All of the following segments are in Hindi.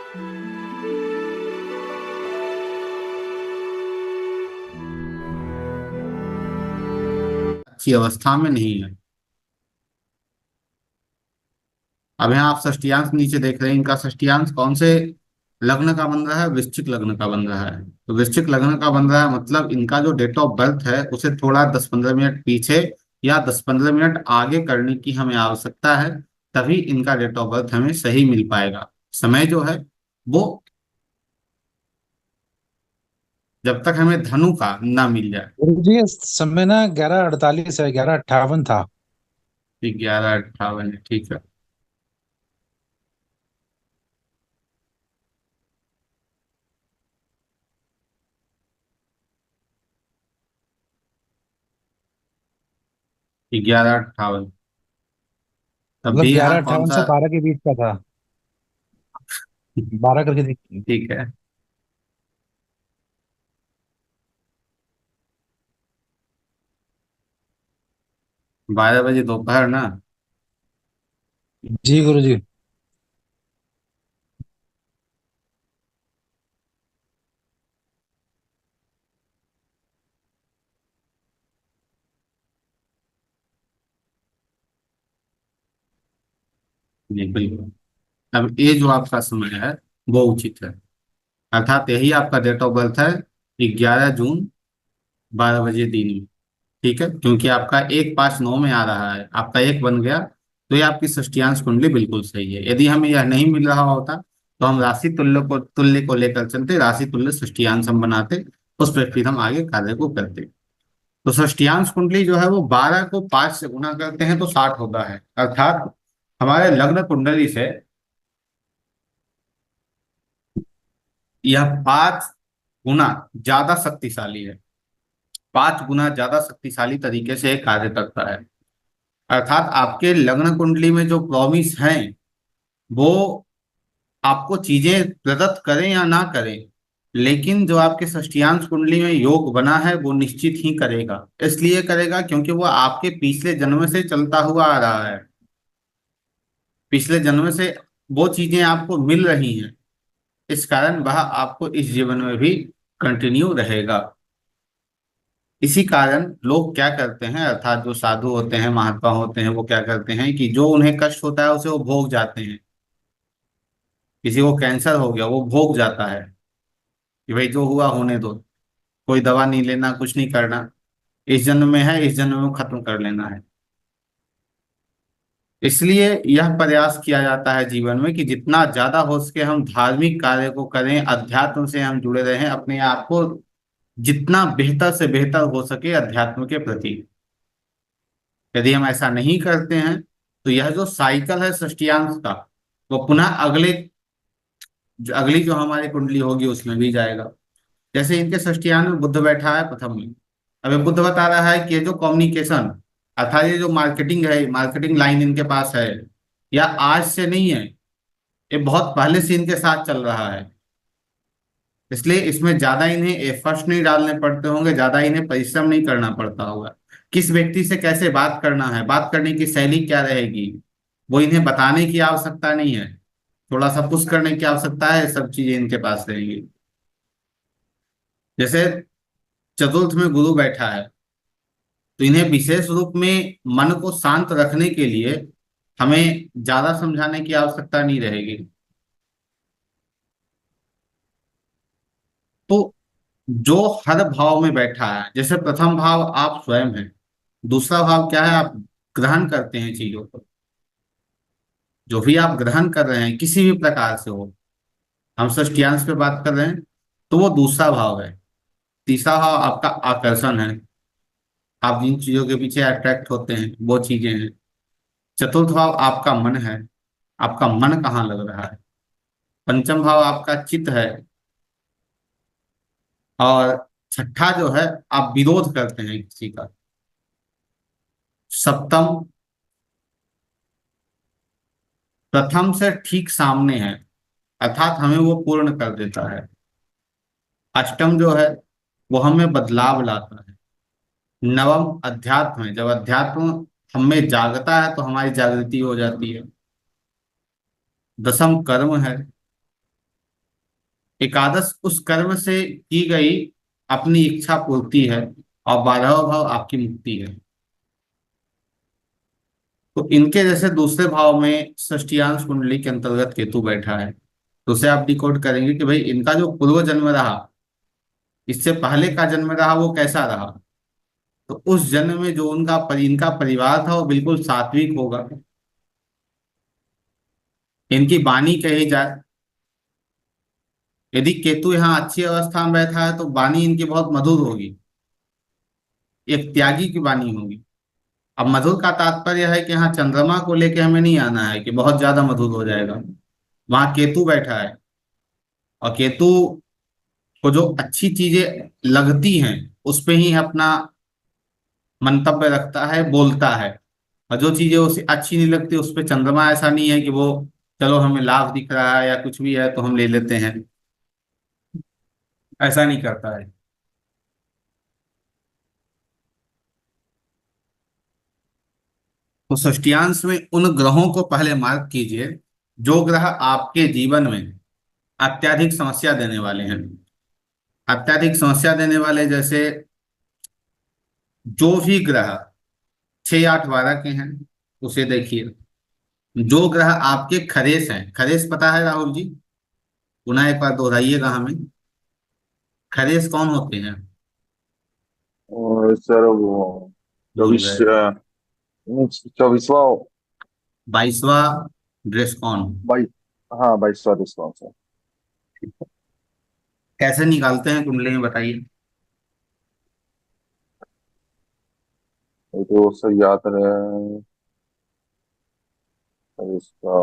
अच्छी अवस्था में नहीं है। अब यहाँ आप षष्टियांश नीचे देख रहे हैं, इनका षष्टियांश कौन से लग्न का बन रहा है? वृश्चिक लग्न का बन रहा है। तो वृश्चिक लग्न का बन रहा है मतलब इनका जो डेट ऑफ बर्थ है उसे थोड़ा 10-15 मिनट पीछे या 10-15 मिनट आगे करने की हमें आवश्यकता है। तभी इनका डेट ऑफ बर्थ हमें सही मिल पाएगा। समय जो है वो, जब तक हमें धनु का ना मिल जाए। गुरुजी ये समय ना 11:48 है, 11:58 था। 11:58 है, ठीक है। 11:58। तब मतलब भी ग्यारह यहाँ कौन अट्ठावन सा? से 12 के बीच का था। 12 करके देखिए। ठीक है। 12 बजे दोपहर ना? जी गुरुजी। जी बिल्कुल। अब ये जो आपका समय है वो उचित है। अर्थात यही आपका डेट ऑफ बर्थ है, 11 जून, 12 बजे दिन में। ठीक है, क्योंकि आपका 1-5-9 में आ रहा है, आपका एक बन गया। तो ये आपकी षष्टियांश कुंडली बिल्कुल सही है। यदि हमें यह नहीं मिल रहा होता तो हम राशि तुल्य को लेकर चलते, राशि तुल्य षष्टियांश हम बनाते, उस पर फिर हम आगे कार्य को करते। तो षष्टियांश कुंडली जो है वो 12 को 5 से गुना करते हैं तो 60 होता है। अर्थात हमारे लग्न कुंडली से यह 5 गुना ज्यादा शक्तिशाली है। 5 गुना ज्यादा शक्तिशाली तरीके से कार्य करता है। अर्थात आपके लग्न कुंडली में जो प्रॉमिस हैं वो आपको चीजें प्रदत्त करें या ना करें, लेकिन जो आपके षष्टियांश कुंडली में योग बना है वो निश्चित ही करेगा। इसलिए करेगा क्योंकि वो आपके पिछले जन्म से चलता हुआ आ रहा है। पिछले जन्म से वो चीजें आपको मिल रही हैं, इस कारण वह आपको इस जीवन में भी कंटिन्यू रहेगा। इसी कारण लोग क्या करते हैं, अर्थात जो साधु होते हैं, महात्मा होते हैं, वो क्या करते हैं कि जो उन्हें कष्ट होता है उसे वो भोग जाते हैं। किसी को कैंसर हो गया, वो भोग जाता है कि भाई जो हुआ होने दो, कोई दवा नहीं लेना, कुछ नहीं करना, इस जन्म में है, इस जन्म में खत्म कर लेना है। इसलिए यह प्रयास किया जाता है जीवन में कि जितना ज्यादा हो सके हम धार्मिक कार्य को करें, अध्यात्म से हम जुड़े रहें, अपने आप को जितना बेहतर से बेहतर हो सके अध्यात्म के प्रति। यदि हम ऐसा नहीं करते हैं तो यह जो साइकिल है षष्टियांश का, वो पुनः अगली जो हमारी कुंडली होगी उसमें भी जाएगा। जैसे इनके षष्टियांश में बुध बैठा है प्रथम में। अब ये बुध बता रहा है कि ये जो कम्युनिकेशन, अर्थात ये जो मार्केटिंग है, मार्केटिंग लाइन इनके पास है, या आज से नहीं है, ये बहुत पहले से इनके साथ चल रहा है। इसलिए इसमें ज्यादा इन्हें एफर्ट्स नहीं डालने पड़ते होंगे, ज्यादा इन्हें परिश्रम नहीं करना पड़ता होगा। किस व्यक्ति से कैसे बात करना है, बात करने की शैली क्या रहेगी, वो इन्हें बताने की आवश्यकता नहीं है। थोड़ा सा पुश करने की आवश्यकता है, सब चीजें इनके पास रहेंगी। जैसे चतुर्थ में गुरु बैठा है, तो इन्हें विशेष रूप में मन को शांत रखने के लिए हमें ज्यादा समझाने की आवश्यकता नहीं रहेगी। तो जो हर भाव में बैठा है, जैसे प्रथम भाव आप स्वयं हैं, दूसरा भाव क्या है, आप ग्रहण करते हैं चीजों को। जो भी आप ग्रहण कर रहे हैं किसी भी प्रकार से हो, हम षष्टियांश पे बात कर रहे हैं, तो वो दूसरा भाव है। तीसरा भाव आपका आकर्षण है, आप जिन चीजों के पीछे अट्रैक्ट होते हैं वो चीजें हैं। चतुर्थ भाव आपका मन है, आपका मन कहाँ लग रहा है। पंचम भाव आपका चित्त है। और छठा जो है, आप विरोध करते हैं किसी का। सप्तम प्रथम से ठीक सामने है, अर्थात हमें वो पूर्ण कर देता है। अष्टम जो है वो हमें बदलाव लाता है। नवम अध्यात्म है, जब अध्यात्म हमें जागता है तो हमारी जागृति हो जाती है। दसम कर्म है। एकादश उस कर्म से की गई अपनी इच्छा पूर्ति है, और 12वां भाव आपकी मुक्ति है। तो इनके जैसे दूसरे भाव में षष्ठीयांश कुंडली के अंतर्गत केतु बैठा है, तो उसे आप डिकोड करेंगे कि भाई इनका जो पूर्व जन्म रहा, इससे पहले का जन्म रहा, वो कैसा रहा। तो उस जन्म में जो इनका परिवार था वो बिल्कुल सात्विक होगा। इनकी वाणी कही जाए, यदि केतु यहाँ अच्छी अवस्था में बैठा है तो वाणी इनकी बहुत मधुर होगी, एक त्यागी की वाणी होगी। अब मधुर का तात्पर्य है कि यहाँ चंद्रमा को लेके हमें नहीं आना है कि बहुत ज्यादा मधुर हो जाएगा। वहां केतु बैठा है, और केतु को जो अच्छी चीजें लगती हैं उस पे ही अपना मंतव्य रखता है, बोलता है। और जो चीजें उसे अच्छी नहीं लगती उस पे चंद्रमा ऐसा नहीं है कि वो चलो हमें लाभ दिख रहा है या कुछ भी है तो हम ले लेते हैं, ऐसा नहीं करता है। तो षष्टियांश में उन ग्रहों को पहले मार्क कीजिए जो ग्रह आपके जीवन में अत्यधिक समस्या देने वाले हैं। अत्यधिक समस्या देने वाले जैसे जो भी ग्रह 6 8 12 के हैं उसे देखिए। जो ग्रह आपके खरेस हैं, खरेस पता है राहुल जी? पुनः एक बार दोहराइएगा हमें, खरेस कौन होते हैं? और सर वो भूल चौबीस गए। 24वां। 22वां ड्रेस कौन? बाईस। हाँ 22वां रिस्पॉन्स है। कैसे निकालते हैं कुंडली में बताइए। ये तो सर याद रहे सर इसका।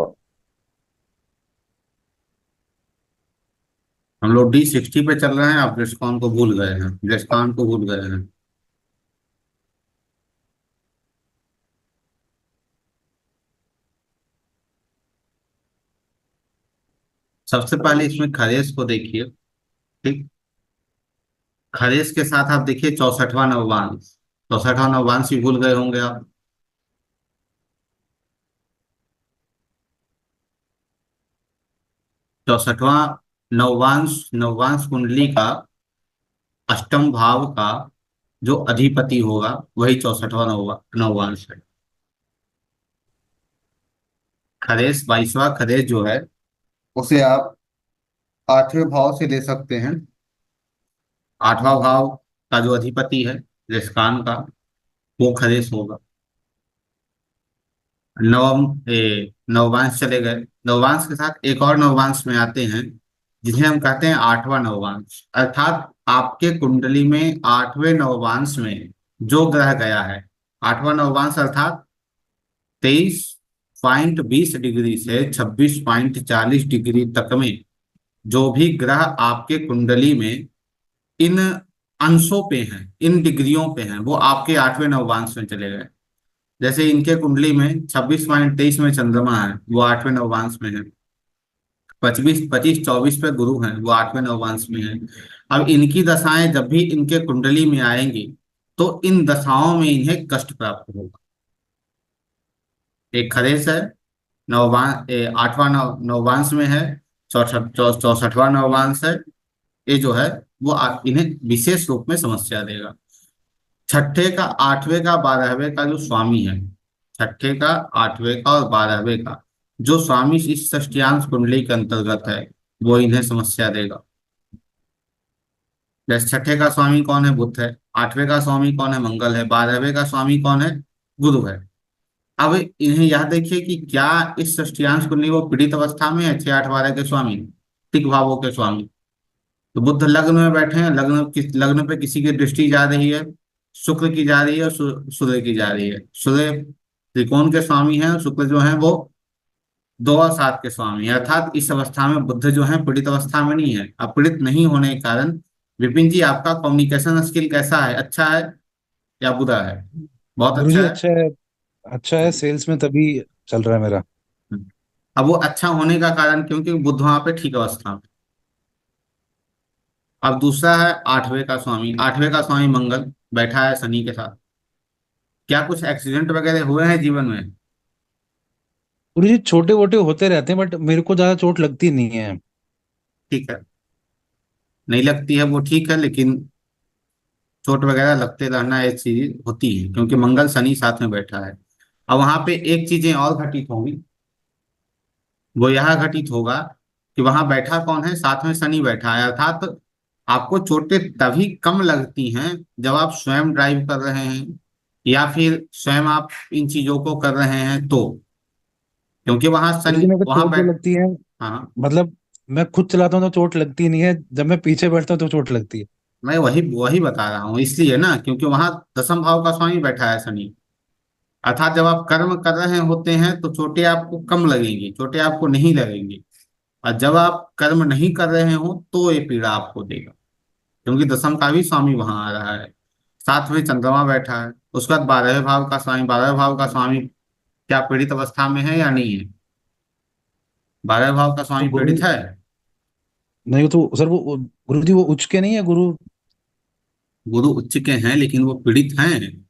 हम लोग D60 पे चल रहे हैं, आप ड्रेसकॉन को भूल गए हैं, ड्रेसकॉन को भूल गए हैं। सबसे पहले इसमें खरेस को देखिए। ठीक, खरेस के साथ आप देखिए 64वां नववांश। 64वां नववांश भी भूल गए होंगे आप। 64वां नववांश, नववांश कुंडली का अष्टम भाव का जो अधिपति होगा वही 64वां नववांश है। खरेस 22वां खरेस जो है उसे आप 8वें भाव से ले सकते हैं। 8वां भाव का जो अधिपति है रेस्कान का, वो खरेस होगा। नववांश चले गए, नववांश के साथ एक और नववांश में आते हैं जिन्हें हम कहते हैं 8वां नववांश। अर्थात आपके कुंडली में 8वें नववांश में जो ग्रह गया है, 8वां नववांश अर्थात 23.20 डिग्री से 26.40 डिग्री तक में जो भी ग्रह आपके कुंडली में इन अंशों पे हैं, इन डिग्रियों पे हैं, वो आपके 8वें नववांश में चले गए। जैसे इनके कुंडली में 26.23 में चंद्रमा है, वो 8वें नववांश में है। 25 25 24 पे गुरु हैं, वो 8वें नववांश में है। अब इनकी दशाएं जब भी इनके कुंडली में आएंगी तो इन दशाओं में इन्हें कष्ट प्राप्त होगा। एक खरेस है, 8वां नववांश में है, 64वां नववांश है। ये जो है वो इन्हें विशेष रूप में समस्या देगा। छठे का, 8वें का, 12वें का जो स्वामी है, छठे का, 8वें का और 12वें का जो स्वामी इस षष्टियांश कुंडली के अंतर्गत है वो इन्हें समस्या देगा। जैसे छठे का स्वामी कौन है? बुध है। 8वें का स्वामी कौन है? मंगल है। 12वें का स्वामी कौन है? गुरु है। अब इन्हें यह देखिए कि क्या इस षष्टियांश कुंडली वो पीड़ित अवस्था में है? 6 8 12 के स्वामी, तिक भावों के स्वामी। तो बुध लग्न में बैठे हैं, लग्न पे किसी की दृष्टि जा रही है, शुक्र की जा रही है और सूर्य की जा रही है। सूर्य त्रिकोण के स्वामी हैं, शुक्र जो है वो 2 और 7 के स्वामी हैं। अर्थात इस अवस्था में बुध जो है पीड़ित अवस्था में नहीं है। अब पीड़ित नहीं होने के कारण विपिन जी आपका कम्युनिकेशन स्किल कैसा है? अच्छा है या बुरा है? बहुत गुरु अच्छा जी है। अच्छा है। अच्छा है, सेल्स में तभी चल रहा है मेरा। अब वो अच्छा होने का कारण क्योंकि बुध वहां पे ठीक अवस्था में। अब दूसरा है 8वें का स्वामी। 8वें का स्वामी मंगल बैठा है शनि के साथ। क्या कुछ एक्सीडेंट वगैरह हुए हैं जीवन में? गुरु जी छोटे मोटे होते रहते हैं, बट मेरे को ज्यादा चोट लगती नहीं है। ठीक है। नहीं लगती है वो ठीक है, लेकिन चोट वगैरह लगते रहना एक चीज होती है, क्योंकि मंगल शनि साथ में बैठा है। अब वहां पे एक चीजें और घटित होंगी, वो यह घटित होगा कि वहां बैठा कौन है, साथ में शनि बैठा है, अर्थात आपको चोटें तभी कम लगती हैं जब आप स्वयं ड्राइव कर रहे हैं या फिर स्वयं आप इन चीजों को कर रहे हैं, तो क्योंकि वहां गुरु शनि जी मेरे को वहां चोट जो बैठ। लगती है, हाँ, मतलब मैं खुद चलाता हूँ तो चोट लगती नहीं है, जब मैं पीछे बैठता हूँ तो चोट लगती है। मैं वही वही बता रहा हूँ, इसलिए ना, क्योंकि वहां दसम भाव का स्वामी बैठा है शनि। अर्थात जब आप कर्म कर रहे होते हैं तो चोटें आपको कम लगेंगी, चोटें आपको नहीं लगेंगी। और जब आप कर्म नहीं कर रहे हो तो ये पीड़ा आपको देगा, क्योंकि दसम का भी स्वामी वहां आ रहा है, साथ में चंद्रमा बैठा है। उसके बाद 12वें भाव का स्वामी, 12वें भाव का स्वामी क्या पीड़ित अवस्था में है या नहीं है? 12वें भाव का तो स्वामी गुरु, पीड़ित है। नहीं तो सर वो गुरु जी वो उच्च के नहीं है गुरु? गुरु उच्च के हैं लेकिन वो पीड़ित हैं।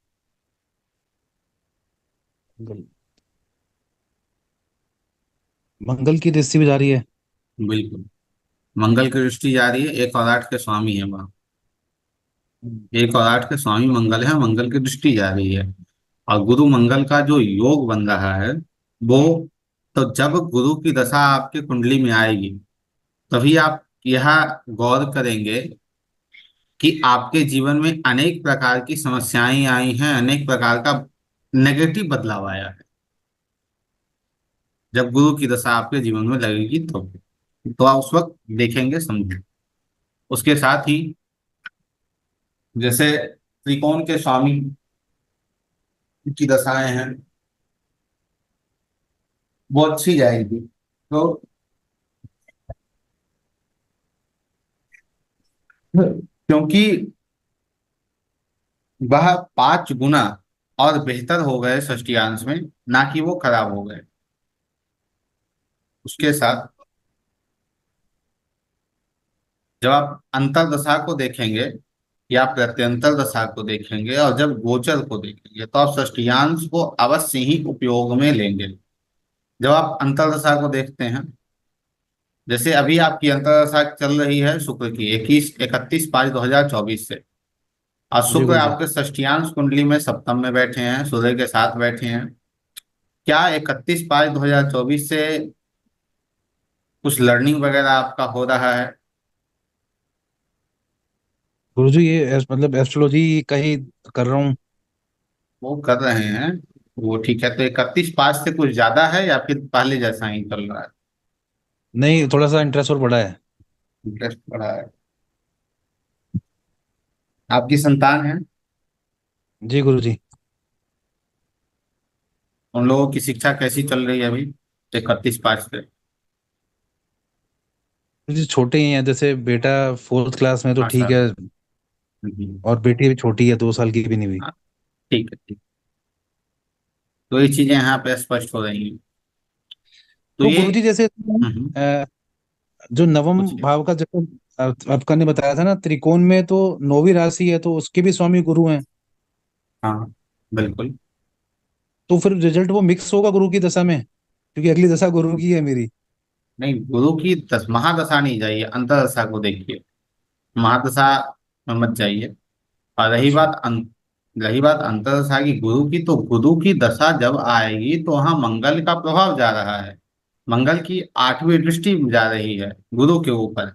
मंगल की दृष्टि भी जा रही है। बिल्कुल, मंगल की दृष्टि जा रही है, 1 और 8 के स्वामी है वहां। 1 और 8 के स्वामी मंगल है, मंगल की दृष्टि जा रही है। और गुरु मंगल का जो योग बन रहा है वो, तो जब गुरु की दशा आपकी कुंडली में आएगी तभी आप यह गौर करेंगे कि आपके जीवन में अनेक प्रकार की समस्याएं आई हैं, अनेक प्रकार का नेगेटिव बदलाव आया है। जब गुरु की दशा आपके जीवन में लगेगी तो आप उस वक्त देखेंगे, समझेंगे। उसके साथ ही जैसे त्रिकोण के स्वामी की दशाएं हैं, वो अच्छी जाएगी। तो क्योंकि वह 5 गुना और बेहतर हो गए षष्टियांश में, ना कि वो खराब हो गए। उसके साथ जब आप अंतर दशा को देखेंगे या प्रत्यंतर दशा को देखेंगे और जब गोचर को देखेंगे तो आप षष्टियांश को अवश्य ही उपयोग में लेंगे। जब आप अंतर दशा को देखते हैं, जैसे अभी आपकी अंतर दशा चल रही है शुक्र की 21-31 5 2024 से, और जी शुक्र गुरु जी। आपके षष्टियांश कुंडली में सप्तम में बैठे हैं, सूर्य के साथ बैठे हैं। क्या 31 5 2024 से कुछ लर्निंग वगैरह आपका हो रहा है? गुरु जी ये मतलब एस्ट्रोलॉजी का ही कर रहा हूँ। वो कर रहे हैं, वो ठीक है। तो 31 5 से कुछ ज्यादा है या फिर पहले जैसा ही चल रहा है? नहीं, थोड़ा सा इंटरेस्ट और बढ़ा है। इंटरेस्ट बढ़ा है। आपकी संतान है? जी गुरु जी। उन लोगों की शिक्षा कैसी चल रही है अभी 31 5 से? गुरु जी छोटे ही हैं, जैसे बेटा फोर्थ क्लास में तो ठीक 8 साल? है, हम्म। और बेटी अभी छोटी है, 2 साल की भी नहीं हुई। हाँ, ठीक है, ठीक। तो ये चीजें यहाँ पे स्पष्ट हो रही हैं। तो तो ये गुरु जी जैसे हम्म, जो नवम पूछिए। भाव का, जैसे आपका ने बताया था ना, त्रिकोण में तो 9वीं राशि है, तो उसके भी स्वामी गुरु हैं। हाँ, बिल्कुल। तो फिर रिजल्ट वो मिक्स होगा गुरु की दशा में, क्योंकि अगली दशा गुरु की है मेरी। नहीं, गुरु की महादशा नहीं जाइए, अंतरदशा को देखिए। महादशा में मत जाइए। और अच्छा। रही बात अंतरदशा की, गुरु की, तो गुरु की दशा जब आएगी तो वहां मंगल का प्रभाव जा रहा है। मंगल की 8वीं दृष्टि जा रही है गुरु के ऊपर।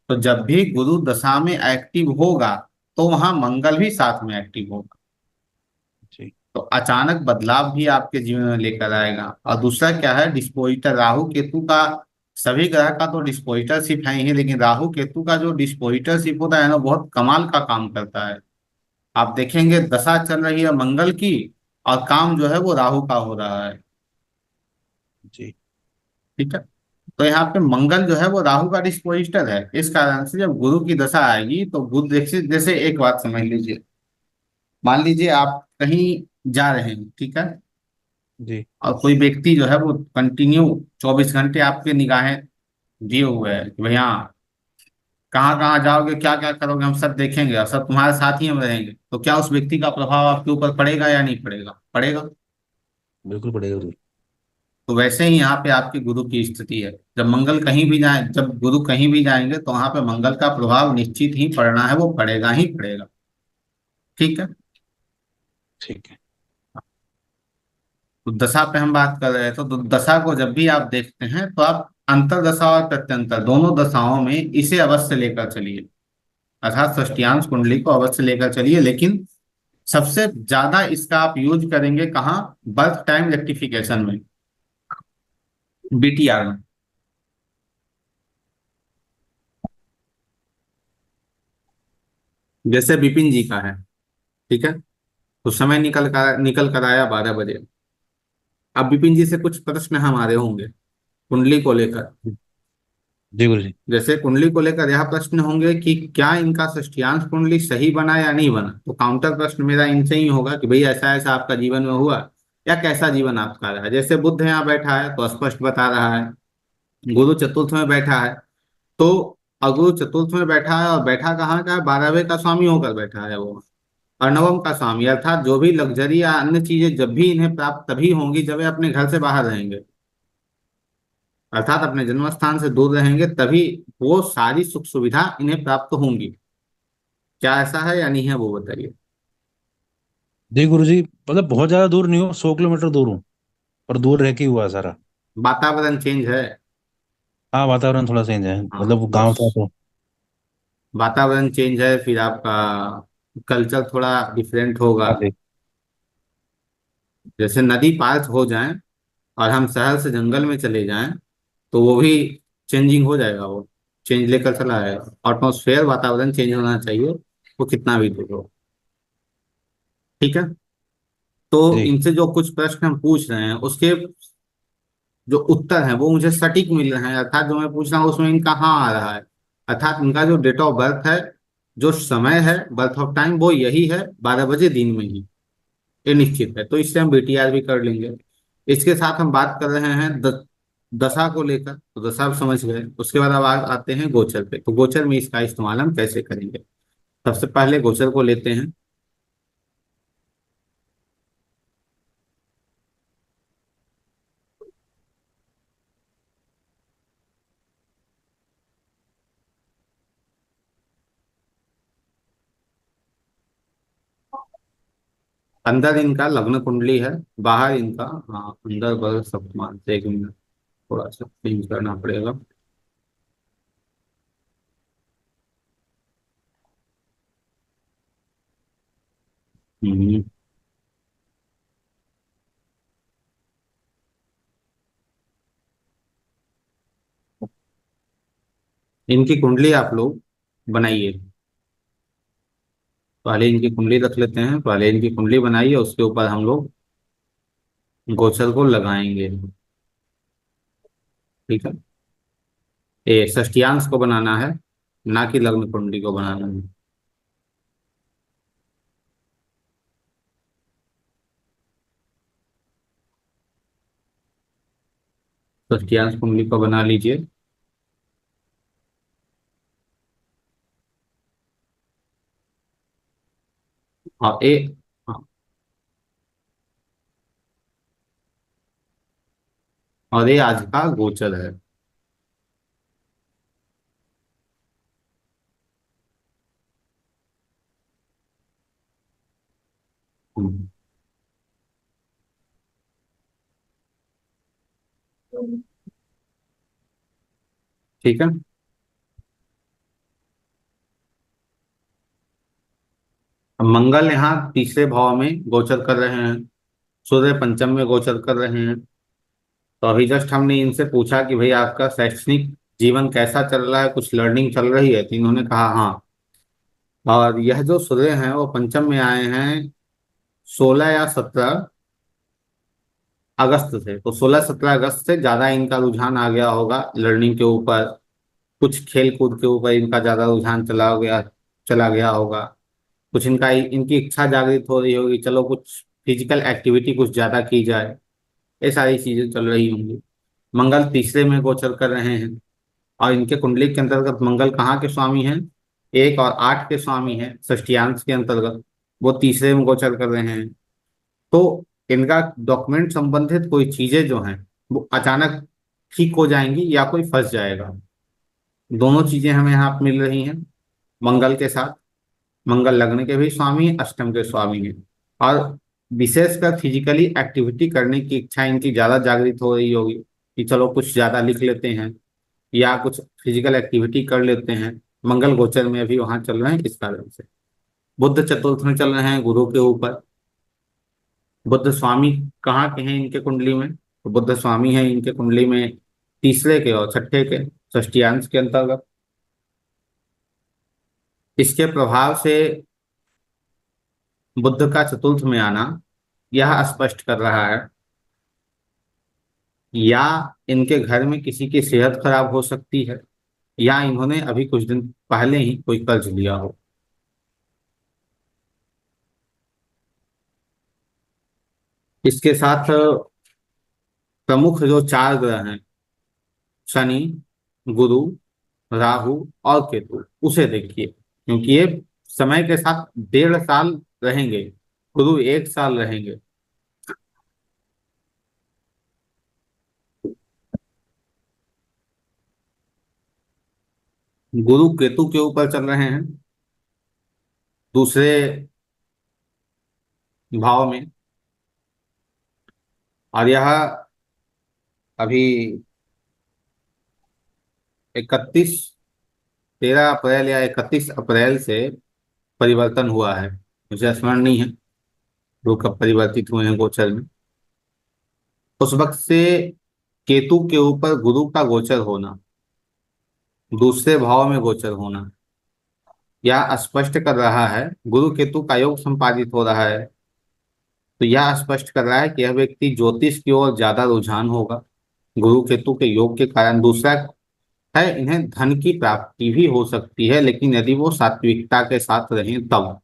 तो जब भी गुरु दशा में एक्टिव होगा तो वहां मंगल भी साथ में एक्टिव होगा। जी। तो अचानक बदलाव भी आपके जीवन में लेकर आएगा। और दूसरा क्या है, डिस्पोजिटर राहु केतु का, सभी ग्रह का तो डिस्पोजिटरशिप है ही, लेकिन राहु केतु का जो डिस्पोजिटरशिप होता है ना, बहुत कमाल का काम करता है। आप देखेंगे दशा चल रही है मंगल की, और काम जो है वो राहु का हो रहा है। जी। ठीक है। तो यहाँ पे मंगल जो है वो राहु का डिस्पोजिटर है, इस कारण से जब गुरु की दशा आएगी तो बुध जैसे जैसे एक बात समझ लीजिए। मान लीजिए आप कहीं जा रहे हैं, ठीक है, जी। और कोई व्यक्ति जो है वो कंटिन्यू 24 घंटे आपके निगाहें दिए हुए है कि भैया कहाँ कहाँ जाओगे, क्या क्या करोगे, हम सब देखेंगे और सब तुम्हारे साथ ही हम रहेंगे। तो क्या उस व्यक्ति का प्रभाव आपके ऊपर पड़ेगा या नहीं पड़ेगा? पड़ेगा। बिल्कुल पड़ेगा गुरु। तो वैसे ही यहाँ पे आपके गुरु की स्थिति है। जब मंगल कहीं भी जाए, जब गुरु कहीं भी जाएंगे तो वहां पे मंगल का प्रभाव निश्चित ही पड़ना है, वो पड़ेगा ही पड़ेगा। ठीक है। ठीक है। तो दशा पे हम बात कर रहे थे, तो दशा को जब भी आप देखते हैं तो आप अंतर दशा और प्रत्यंतर दोनों दशाओं में इसे अवश्य लेकर चलिए, अर्थात षष्टियांश कुंडली को अवश्य लेकर चलिए। लेकिन सबसे ज्यादा इसका आप यूज करेंगे कहाँ? बर्थ टाइम रेक्टिफिकेशन में, बीटीआर में। जैसे विपिन जी का है, ठीक है, तो समय निकल कर आया 12 बजे। अब विपिन जी से कुछ प्रश्न हमारे होंगे कुंडली को लेकर। जी गुरु जी। जैसे कुंडली को लेकर यह प्रश्न होंगे कि क्या इनका षष्टियांश कुंडली सही बना या नहीं बना, तो काउंटर प्रश्न मेरा इनसे ही होगा कि भाई ऐसा ऐसा आपका जीवन में हुआ, या कैसा जीवन आपका रहा। जैसे बुध यहाँ बैठा है तो स्पष्ट बता रहा है, गुरु चतुर्थ में बैठा है तो, अगुरु चतुर्थ में बैठा है और बैठा कहाँ का है? 12वें का स्वामी होकर बैठा है वो, और नवम का स्वामी, अर्थात जो भी लग्जरी या अन्य चीजें जब भी इन्हें प्राप्त तभी होंगी जब ये अपने घर से बाहर रहेंगे, अर्थात अपने जन्म स्थान से दूर रहेंगे, तभी वो सारी सुख सुविधा इन्हें प्राप्त होंगी। क्या ऐसा है या नहीं है, वो बताइए। जी गुरु जी, मतलब बहुत ज्यादा दूर नहीं हूँ, 100 किलोमीटर दूर हूँ, पर दूर रह के ही हुआ है सारा। वातावरण चेंज है। हाँ, वातावरण थोड़ा चेंज है, हाँ, मतलब वो तो गाँव था तो। वातावरण चेंज है, फिर आपका कल्चर थोड़ा डिफरेंट होगा। हाँ जी। जैसे नदी पार हो जाए और हम शहर से जंगल में चले जाएं, तो वो भी चेंजिंग हो जाएगा, वो चेंज लेकर चला आएगा। एटमॉस्फेयर, वातावरण चेंज होना चाहिए, वो कितना भी दूर हो। ठीक है। तो जी इनसे जो कुछ प्रश्न हम पूछ रहे हैं उसके जो उत्तर हैं वो मुझे सटीक मिल रहे हैं, अर्थात जो मैं पूछ रहा हूँ उसमें इनका हाँ आ रहा है, अर्थात इनका जो डेट ऑफ बर्थ है, जो समय है, बर्थ ऑफ टाइम, वो यही है, 12 बजे दिन में ही, ये निश्चित है। तो इससे हम बीटीआर भी कर लेंगे। इसके साथ हम बात कर रहे हैं दशा को लेकर, तो दशा आप समझ गए। उसके बाद अब आते हैं गोचर पे, तो गोचर में इसका इस्तेमाल हम कैसे करेंगे। सबसे पहले गोचर को लेते हैं। अंदर इनका लग्न कुंडली है, बाहर इनका, हाँ, अंदर बाहर सब मान से, एक मिनट थोड़ा सा चेंज करना पड़ेगा। हम्म, इनकी कुंडली आप लोग बनाइए। पहले इनकी कुंडली रख लेते हैं, पहले इनकी कुंडली बनाइए, उसके ऊपर हम लोग गोचर को लगाएंगे। ठीक है। ये षष्टियांश को बनाना है, ना कि लग्न कुंडली को बनाना है। षष्टियांश कुंडली को बना लीजिए। और ए, हाँ, और ये आज का गोचर है। हम्म, ठीक है। अब मंगल यहाँ तीसरे भाव में गोचर कर रहे हैं, सूर्य पंचम में गोचर कर रहे हैं। तो अभी जस्ट हमने इनसे पूछा कि भाई आपका शैक्षणिक जीवन कैसा चल रहा है, कुछ लर्निंग चल रही है, तो इन्होंने कहा हाँ। और यह जो सूर्य हैं वो पंचम में आए हैं 16 या 17 अगस्त से, तो 16-17 अगस्त से ज्यादा इनका रुझान आ गया होगा लर्निंग के ऊपर, कुछ खेल कूद के ऊपर इनका ज्यादा रुझान चला गया होगा। कुछ इनकी इच्छा जागृत हो रही होगी, चलो कुछ फिजिकल एक्टिविटी कुछ ज्यादा की जाए, ये सारी चीजें चल रही होंगी। मंगल तीसरे में गोचर कर रहे हैं, और इनके कुंडली के अंतर्गत मंगल कहाँ के स्वामी हैं? 1 और 8 के स्वामी हैं षष्टियांश के अंतर्गत, वो तीसरे में गोचर कर रहे हैं। तो इनका डॉक्यूमेंट संबंधित कोई चीजें जो हैं वो अचानक ठीक हो जाएंगी या कोई फंस जाएगा। दोनों चीजें हमें यहाँ पे मिल रही हैं मंगल के साथ। मंगल लग्न के भी स्वामी हैं, अष्टम के स्वामी हैं। और विशेषकर फिजिकली एक्टिविटी करने की इच्छा इनकी ज्यादा जागृत हो रही होगी कि चलो कुछ ज्यादा लिख लेते हैं या कुछ फिजिकल एक्टिविटी कर लेते हैं। मंगल गोचर में अभी वहां चल रहे हैं, इस कारण से। बुध चतुर्थ में चल रहे हैं गुरु के ऊपर। बुध स्वामी कहाँ के हैं इनके कुंडली में? तो बुध स्वामी है इनके कुंडली में तीसरे के और छठे के षष्टियांश के अंतर्गत। इसके प्रभाव से बुध का चतुर्थ में आना यह स्पष्ट कर रहा है या इनके घर में किसी की सेहत खराब हो सकती है या इन्होंने अभी कुछ दिन पहले ही कोई कर्ज लिया हो। इसके साथ प्रमुख जो चार ग्रह हैं, शनि, गुरु, राहु और केतु, उसे देखिए, क्योंकि ये समय के साथ 1.5 साल रहेंगे। गुरु 1 साल रहेंगे। गुरु केतु के ऊपर चल रहे हैं दूसरे भाव में। और यह अभी 31 13 अप्रैल या 31 अप्रैल से परिवर्तन हुआ है। मुझे स्मरण नहीं है वो कब परिवर्तित हुए हैं गोचर में। उस वक्त से केतु के ऊपर गुरु का गोचर होना, दूसरे भाव में गोचर होना, यह स्पष्ट कर रहा है, गुरु केतु का योग संपादित हो रहा है। तो यह स्पष्ट कर रहा है कि यह व्यक्ति ज्योतिष की ओर ज्यादा रुझान होगा गुरु केतु के योग के कारण। दूसरा है, इन्हें धन की प्राप्ति भी हो सकती है, लेकिन यदि वो सात्विकता के साथ रहें तब,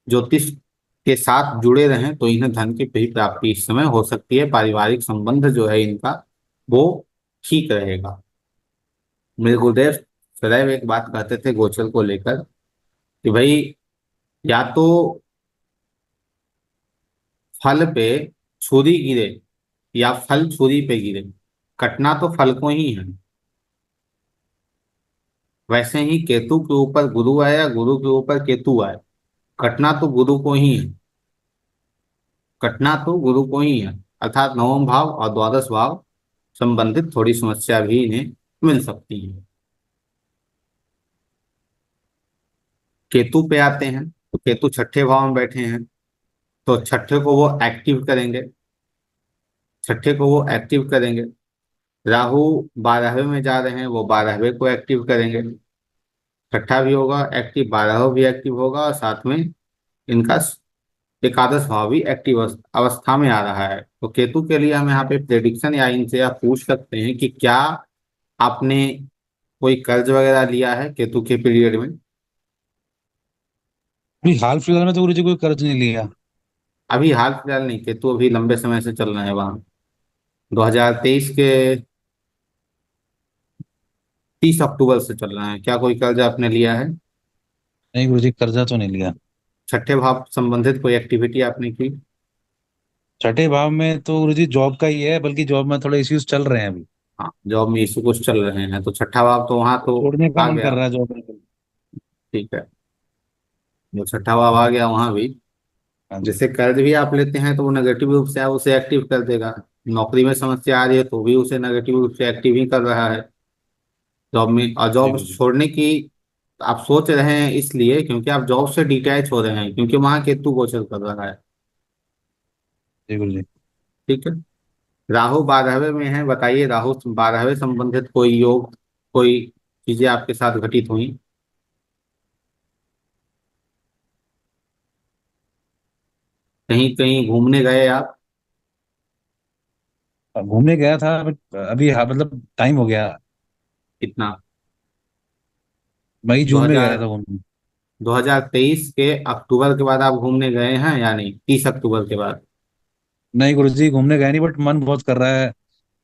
ज्योतिष के साथ जुड़े रहें तो इन्हें धन की भी प्राप्ति इस समय हो सकती है। पारिवारिक संबंध जो है इनका वो ठीक रहेगा। मेरे गुरुदेव सदैव एक बात कहते थे गोचर को लेकर कि भाई, या तो फल पे छुरी गिरे या फल छुरी पे गिरे, कटना तो फल को ही है। वैसे ही केतु के ऊपर गुरु आए या गुरु के ऊपर केतु आए, कटना तो गुरु को ही है। कटना तो गुरु को ही है, अर्थात नवम भाव और द्वादश भाव संबंधित थोड़ी समस्या भी इन्हें मिल सकती है। केतु पे आते हैं तो केतु छठे भाव में बैठे हैं, तो छठे को वो एक्टिव करेंगे। छठे को वो एक्टिव करेंगे। राहु 12वें में जा रहे हैं, वो 12वें को एक्टिव करेंगे। छठा भी होगा एक्टिव, 12वां भी एक्टिव होगा और साथ में इनका एकादश भाव भी एक्टिव अवस्था में आ रहा है। तो केतु के लिए हम यहाँ पे प्रेडिक्शन या इनसे आप पूछ सकते हैं कि क्या आपने कोई कर्ज वगैरह लिया है केतु के पीरियड में? अभी हाल फिलहाल में तो गुरु जी कोई कर्ज नहीं लिया। अभी हाल फिलहाल नहीं, केतु अभी लंबे समय से चल रहे हैं वहां। 2023 के 30 अक्टूबर से चल रहे हैं। क्या कोई कर्ज आपने लिया है? नहीं गुरु जी, कर्जा तो नहीं लिया। छठे भाव संबंधित कोई एक्टिविटी आपने की? छठे भाव में तो गुरु जी जॉब का ही है, बल्कि जॉब में थोड़े इश्यूज चल रहे हैं अभी। हाँ, जॉब में इशू कुछ चल रहे हैं, तो छठा भाव तो वहां तो तो छोड़ने का आ मन कर गया। रहा है जॉब में। ठीक है, जो छठा भाव आ गया वहां भी। हाँ जी। जैसे कर्ज भी आप लेते हैं तो वो नेगेटिव रूप से उसे एक्टिव कर देगा। नौकरी में समस्या आ रही है तो भी उसे नेगेटिव रूप से एक्टिव ही कर रहा है जॉब में। और जी जॉब गुरु जी। छोड़ने की आप सोच रहे हैं इसलिए क्योंकि आप जॉब से डिटैच हो रहे हैं, क्योंकि वहां केतु गोचर कर रहा है। जी गुरु जी। ठीक है। राहु 12वें में है, बताइए राहु 12वें संबंधित कोई योग, कोई चीजें आपके साथ घटित हुई? कहीं कहीं घूमने गए आप? घूमने गया था बट अभी, हाँ मतलब टाइम हो गया। कितना? मई जून में 2000 गया था घूमने। 2023 के अक्टूबर के बाद आप घूमने गए हैं या नहीं? 30 अक्टूबर के बाद? नहीं गुरु जी, घूमने गए नहीं, बट मन बहुत कर रहा है,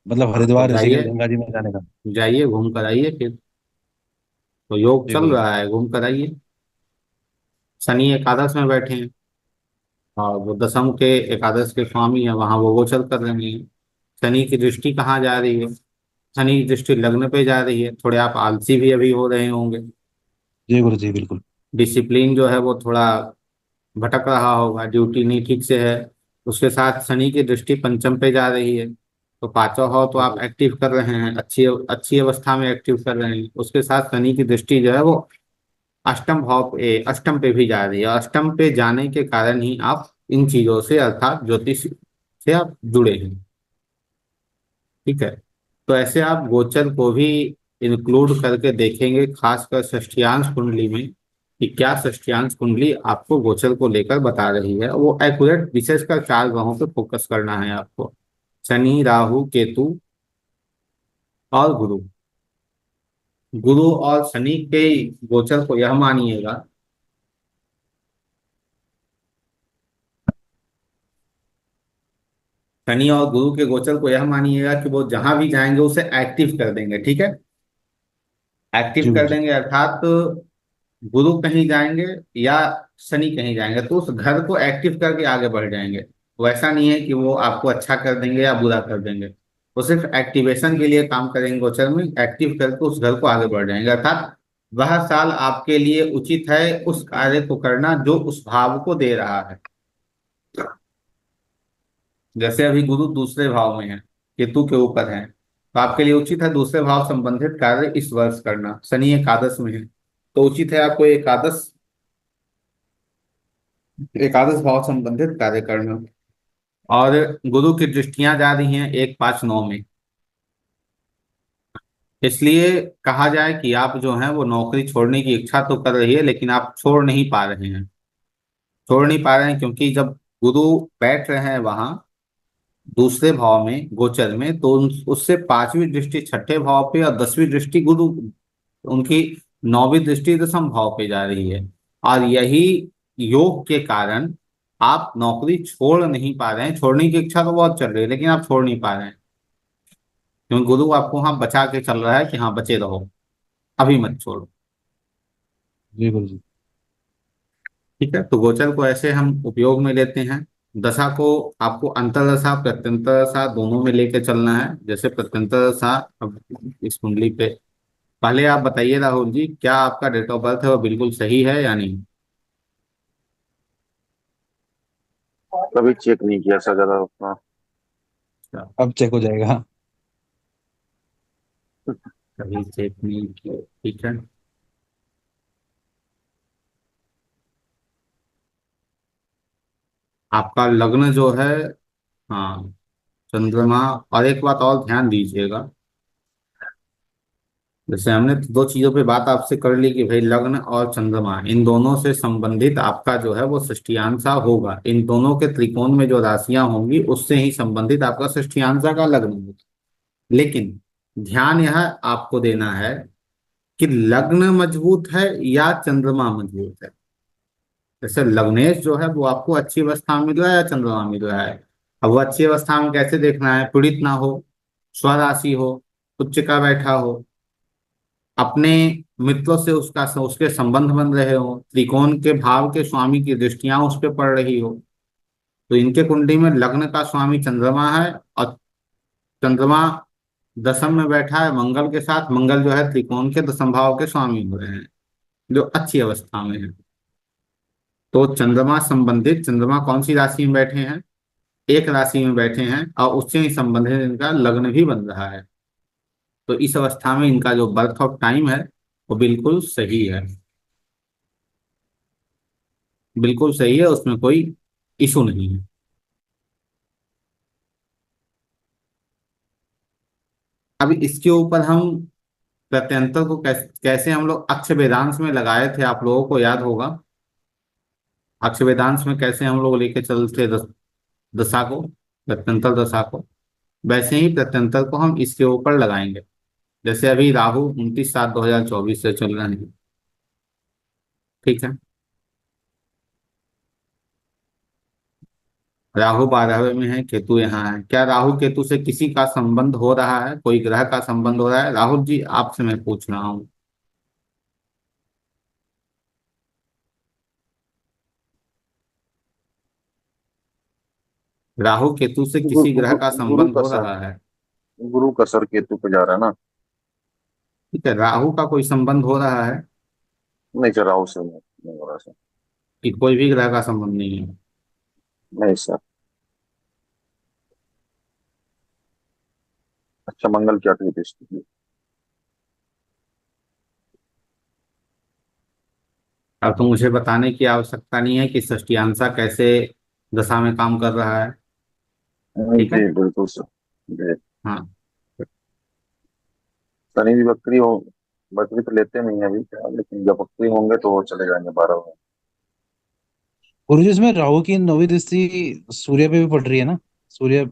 मतलब हाँ, तो हरिद्वार ऋषिकेश जाइए, गंगा जी में जाने का। जाइए घूम कर आइए फिर। तो योग जी चल गुरु जी। रहा है, घूम कर आइए। शनि एकादश में बैठे हैं और वो दशम के एकादश के स्वामी है, वहां वो गोचर कर रहे हैं। शनि की दृष्टि कहाँ जा रही है? शनि की दृष्टि लग्न पे जा रही है। थोड़े आप आलसी भी अभी हो रहे होंगे। जी गुरु जी बिल्कुल। डिसिप्लिन जो है वो थोड़ा भटक रहा होगा, ड्यूटी नहीं ठीक से है। उसके साथ शनि की दृष्टि पंचम पे जा रही है, तो पांचवा भाव तो आप जी एक्टिव कर रहे हैं, अच्छी अच्छी अवस्था में एक्टिव कर रहे हैं। उसके साथ शनि की दृष्टि जो है वो अष्टम पे भी जा रही है। अष्टम पे जाने के कारण ही आप इन चीजों से अर्थात ज्योतिष से आप जुड़े हैं। ठीक है। तो ऐसे आप गोचर को भी इंक्लूड करके देखेंगे, खासकर षष्ठीयांश कुंडली में, कि क्या षष्ठीयांश कुंडली आपको गोचर को लेकर बता रही है। वो एक्यूरेट, विशेषकर 4 ग्रहों पे फोकस करना है आपको, शनि, राहु, केतु और गुरु। गुरु और शनि के गोचर को यह मानिएगा, शनि और गुरु के गोचर को यह मानिएगा कि वो जहां भी जाएंगे उसे एक्टिव कर देंगे। ठीक है, एक्टिव जी गुरु कर जी। देंगे अर्थात गुरु कहीं जाएंगे या शनि कहीं जाएंगे तो उस घर को एक्टिव करके आगे बढ़ जाएंगे। वैसा नहीं है कि वो आपको अच्छा कर देंगे या बुरा कर देंगे, वो सिर्फ एक्टिवेशन के लिए काम करेंगे। गोचर में एक्टिव करके उस घर को आगे बढ़ जाएंगे, अर्थात वह साल आपके लिए उचित है उस कार्य को करना जो उस भाव को दे रहा है। जैसे अभी गुरु दूसरे भाव में है, केतु के ऊपर है, तो आपके लिए उचित है दूसरे भाव संबंधित कार्य इस वर्ष करना। शनि एकादश में है, तो उचित है आपको एकादश एकादश भाव संबंधित कार्य करना। और गुरु की दृष्टियां जा रही हैं 1, 5, 9 में, इसलिए कहा जाए कि आप जो हैं वो नौकरी छोड़ने की इच्छा तो कर रही है, लेकिन आप छोड़ नहीं पा रहे हैं। छोड़ नहीं पा रहे हैं क्योंकि जब गुरु बैठ रहे हैं वहां दूसरे भाव में गोचर में, तो उससे 5वीं दृष्टि छठे भाव पे और 10वीं दृष्टि गुरु, उनकी 9वीं दृष्टि दशम भाव पे जा रही है। और यही योग के कारण आप नौकरी छोड़ नहीं पा रहे हैं। छोड़ने की इच्छा तो बहुत चल रही है, लेकिन आप छोड़ नहीं पा रहे हैं क्योंकि गुरु आपको वहां बचा के चल रहा है कि हाँ बचे रहो, अभी मत छोड़ो। जी गुरु जी। ठीक है, तो गोचर को ऐसे हम उपयोग में लेते हैं। दशा को आपको अंतरदशा प्रत्यंतर दशा दोनों में लेके चलना है। जैसे प्रत्यंतर दशा, अब इस कुंडली पे पहले आप बताइए राहुल जी, क्या आपका डेट ऑफ बर्थ है वो बिल्कुल सही है या नहीं? कभी चेक नहीं किया सर ज्यादा अपना। अच्छा, अब चेक हो जाएगा। कभी चेक नहीं किया, ठीक है। आपका लग्न जो है, हाँ, चंद्रमा। और एक बात और ध्यान दीजिएगा, जैसे हमने दो चीजों पे बात आपसे कर ली कि भाई लग्न और चंद्रमा, इन दोनों से संबंधित आपका जो है वो षष्ठियांशा होगा। इन दोनों के त्रिकोण में जो राशियां होंगी उससे ही संबंधित आपका षष्ठियांशा का लग्न होगा। लेकिन ध्यान यह आपको देना है कि लग्न मजबूत है या चंद्रमा मजबूत है। जैसे लग्नेश जो है वो आपको अच्छी अवस्था में मिल रहा है या चंद्रमा मिल रहा है। अब वो अच्छी अवस्था में कैसे देखना है? पीड़ित ना हो, स्वराशि हो, उच्च का बैठा हो, अपने मित्रों से उसके संबंध बन रहे हो, त्रिकोण के भाव के स्वामी की दृष्टियां उस पर पड़ रही हो। तो इनके कुंडली में लग्न का स्वामी चंद्रमा है और चंद्रमा दशम में बैठा है मंगल के साथ। मंगल जो है त्रिकोण के दशम भाव के स्वामी हो रहे हैं, जो अच्छी अवस्था में है। तो चंद्रमा संबंधित, चंद्रमा कौन सी राशि में बैठे हैं? एक राशि में बैठे हैं और उससे ही संबंधित इनका लग्न भी बन रहा है। तो इस अवस्था में इनका जो बर्थ ऑफ टाइम है वो बिल्कुल सही है, बिल्कुल सही है, उसमें कोई इशू नहीं है। अब इसके ऊपर हम प्रत्यंतर को कैसे हम लोग अक्ष वेदांश में लगाए थे, आप लोगों को याद होगा। अक्ष वेदांश में कैसे हम लोग लेके चलते दशा को, प्रत्यंतर दशा को, वैसे ही प्रत्यंतर को हम इसके ऊपर लगाएंगे। जैसे अभी राहु 29/7/2024 से चल रहे हैं। ठीक है, राहु 12वें में है, केतु यहाँ है। क्या राहु केतु से किसी का संबंध हो रहा है? कोई ग्रह का संबंध हो रहा है? राहुल जी आपसे मैं पूछ रहा हूँ। राहु केतु से किसी ग्रह का गुरु संबंध का हो सर, रहा है। गुरु का सर केतु पे जा रहा है ना। ठीक है, राहु का कोई संबंध हो रहा है नहीं सर, राहु से नहीं हो रहा सर। कि कोई भी ग्रह का संबंध नहीं है? नहीं सर। अच्छा, मंगल की आठवीं दृष्टि। अब तो मुझे बताने की आवश्यकता नहीं है कि षष्टियांशा कैसे दशा में काम कर रहा है। ठीक है। जी बिल्कुल सर। जी। हाँ। शनि भी बकरी हो, बकरी तो लेते नहीं है अभी क्या, लेकिन जब बकरी होंगे तो वो चले जाएंगे 12 में। गुरुजी इसमें राहु की 9वीं दृष्टि सूर्य पे भी पड़ रही है ना? सूर्य।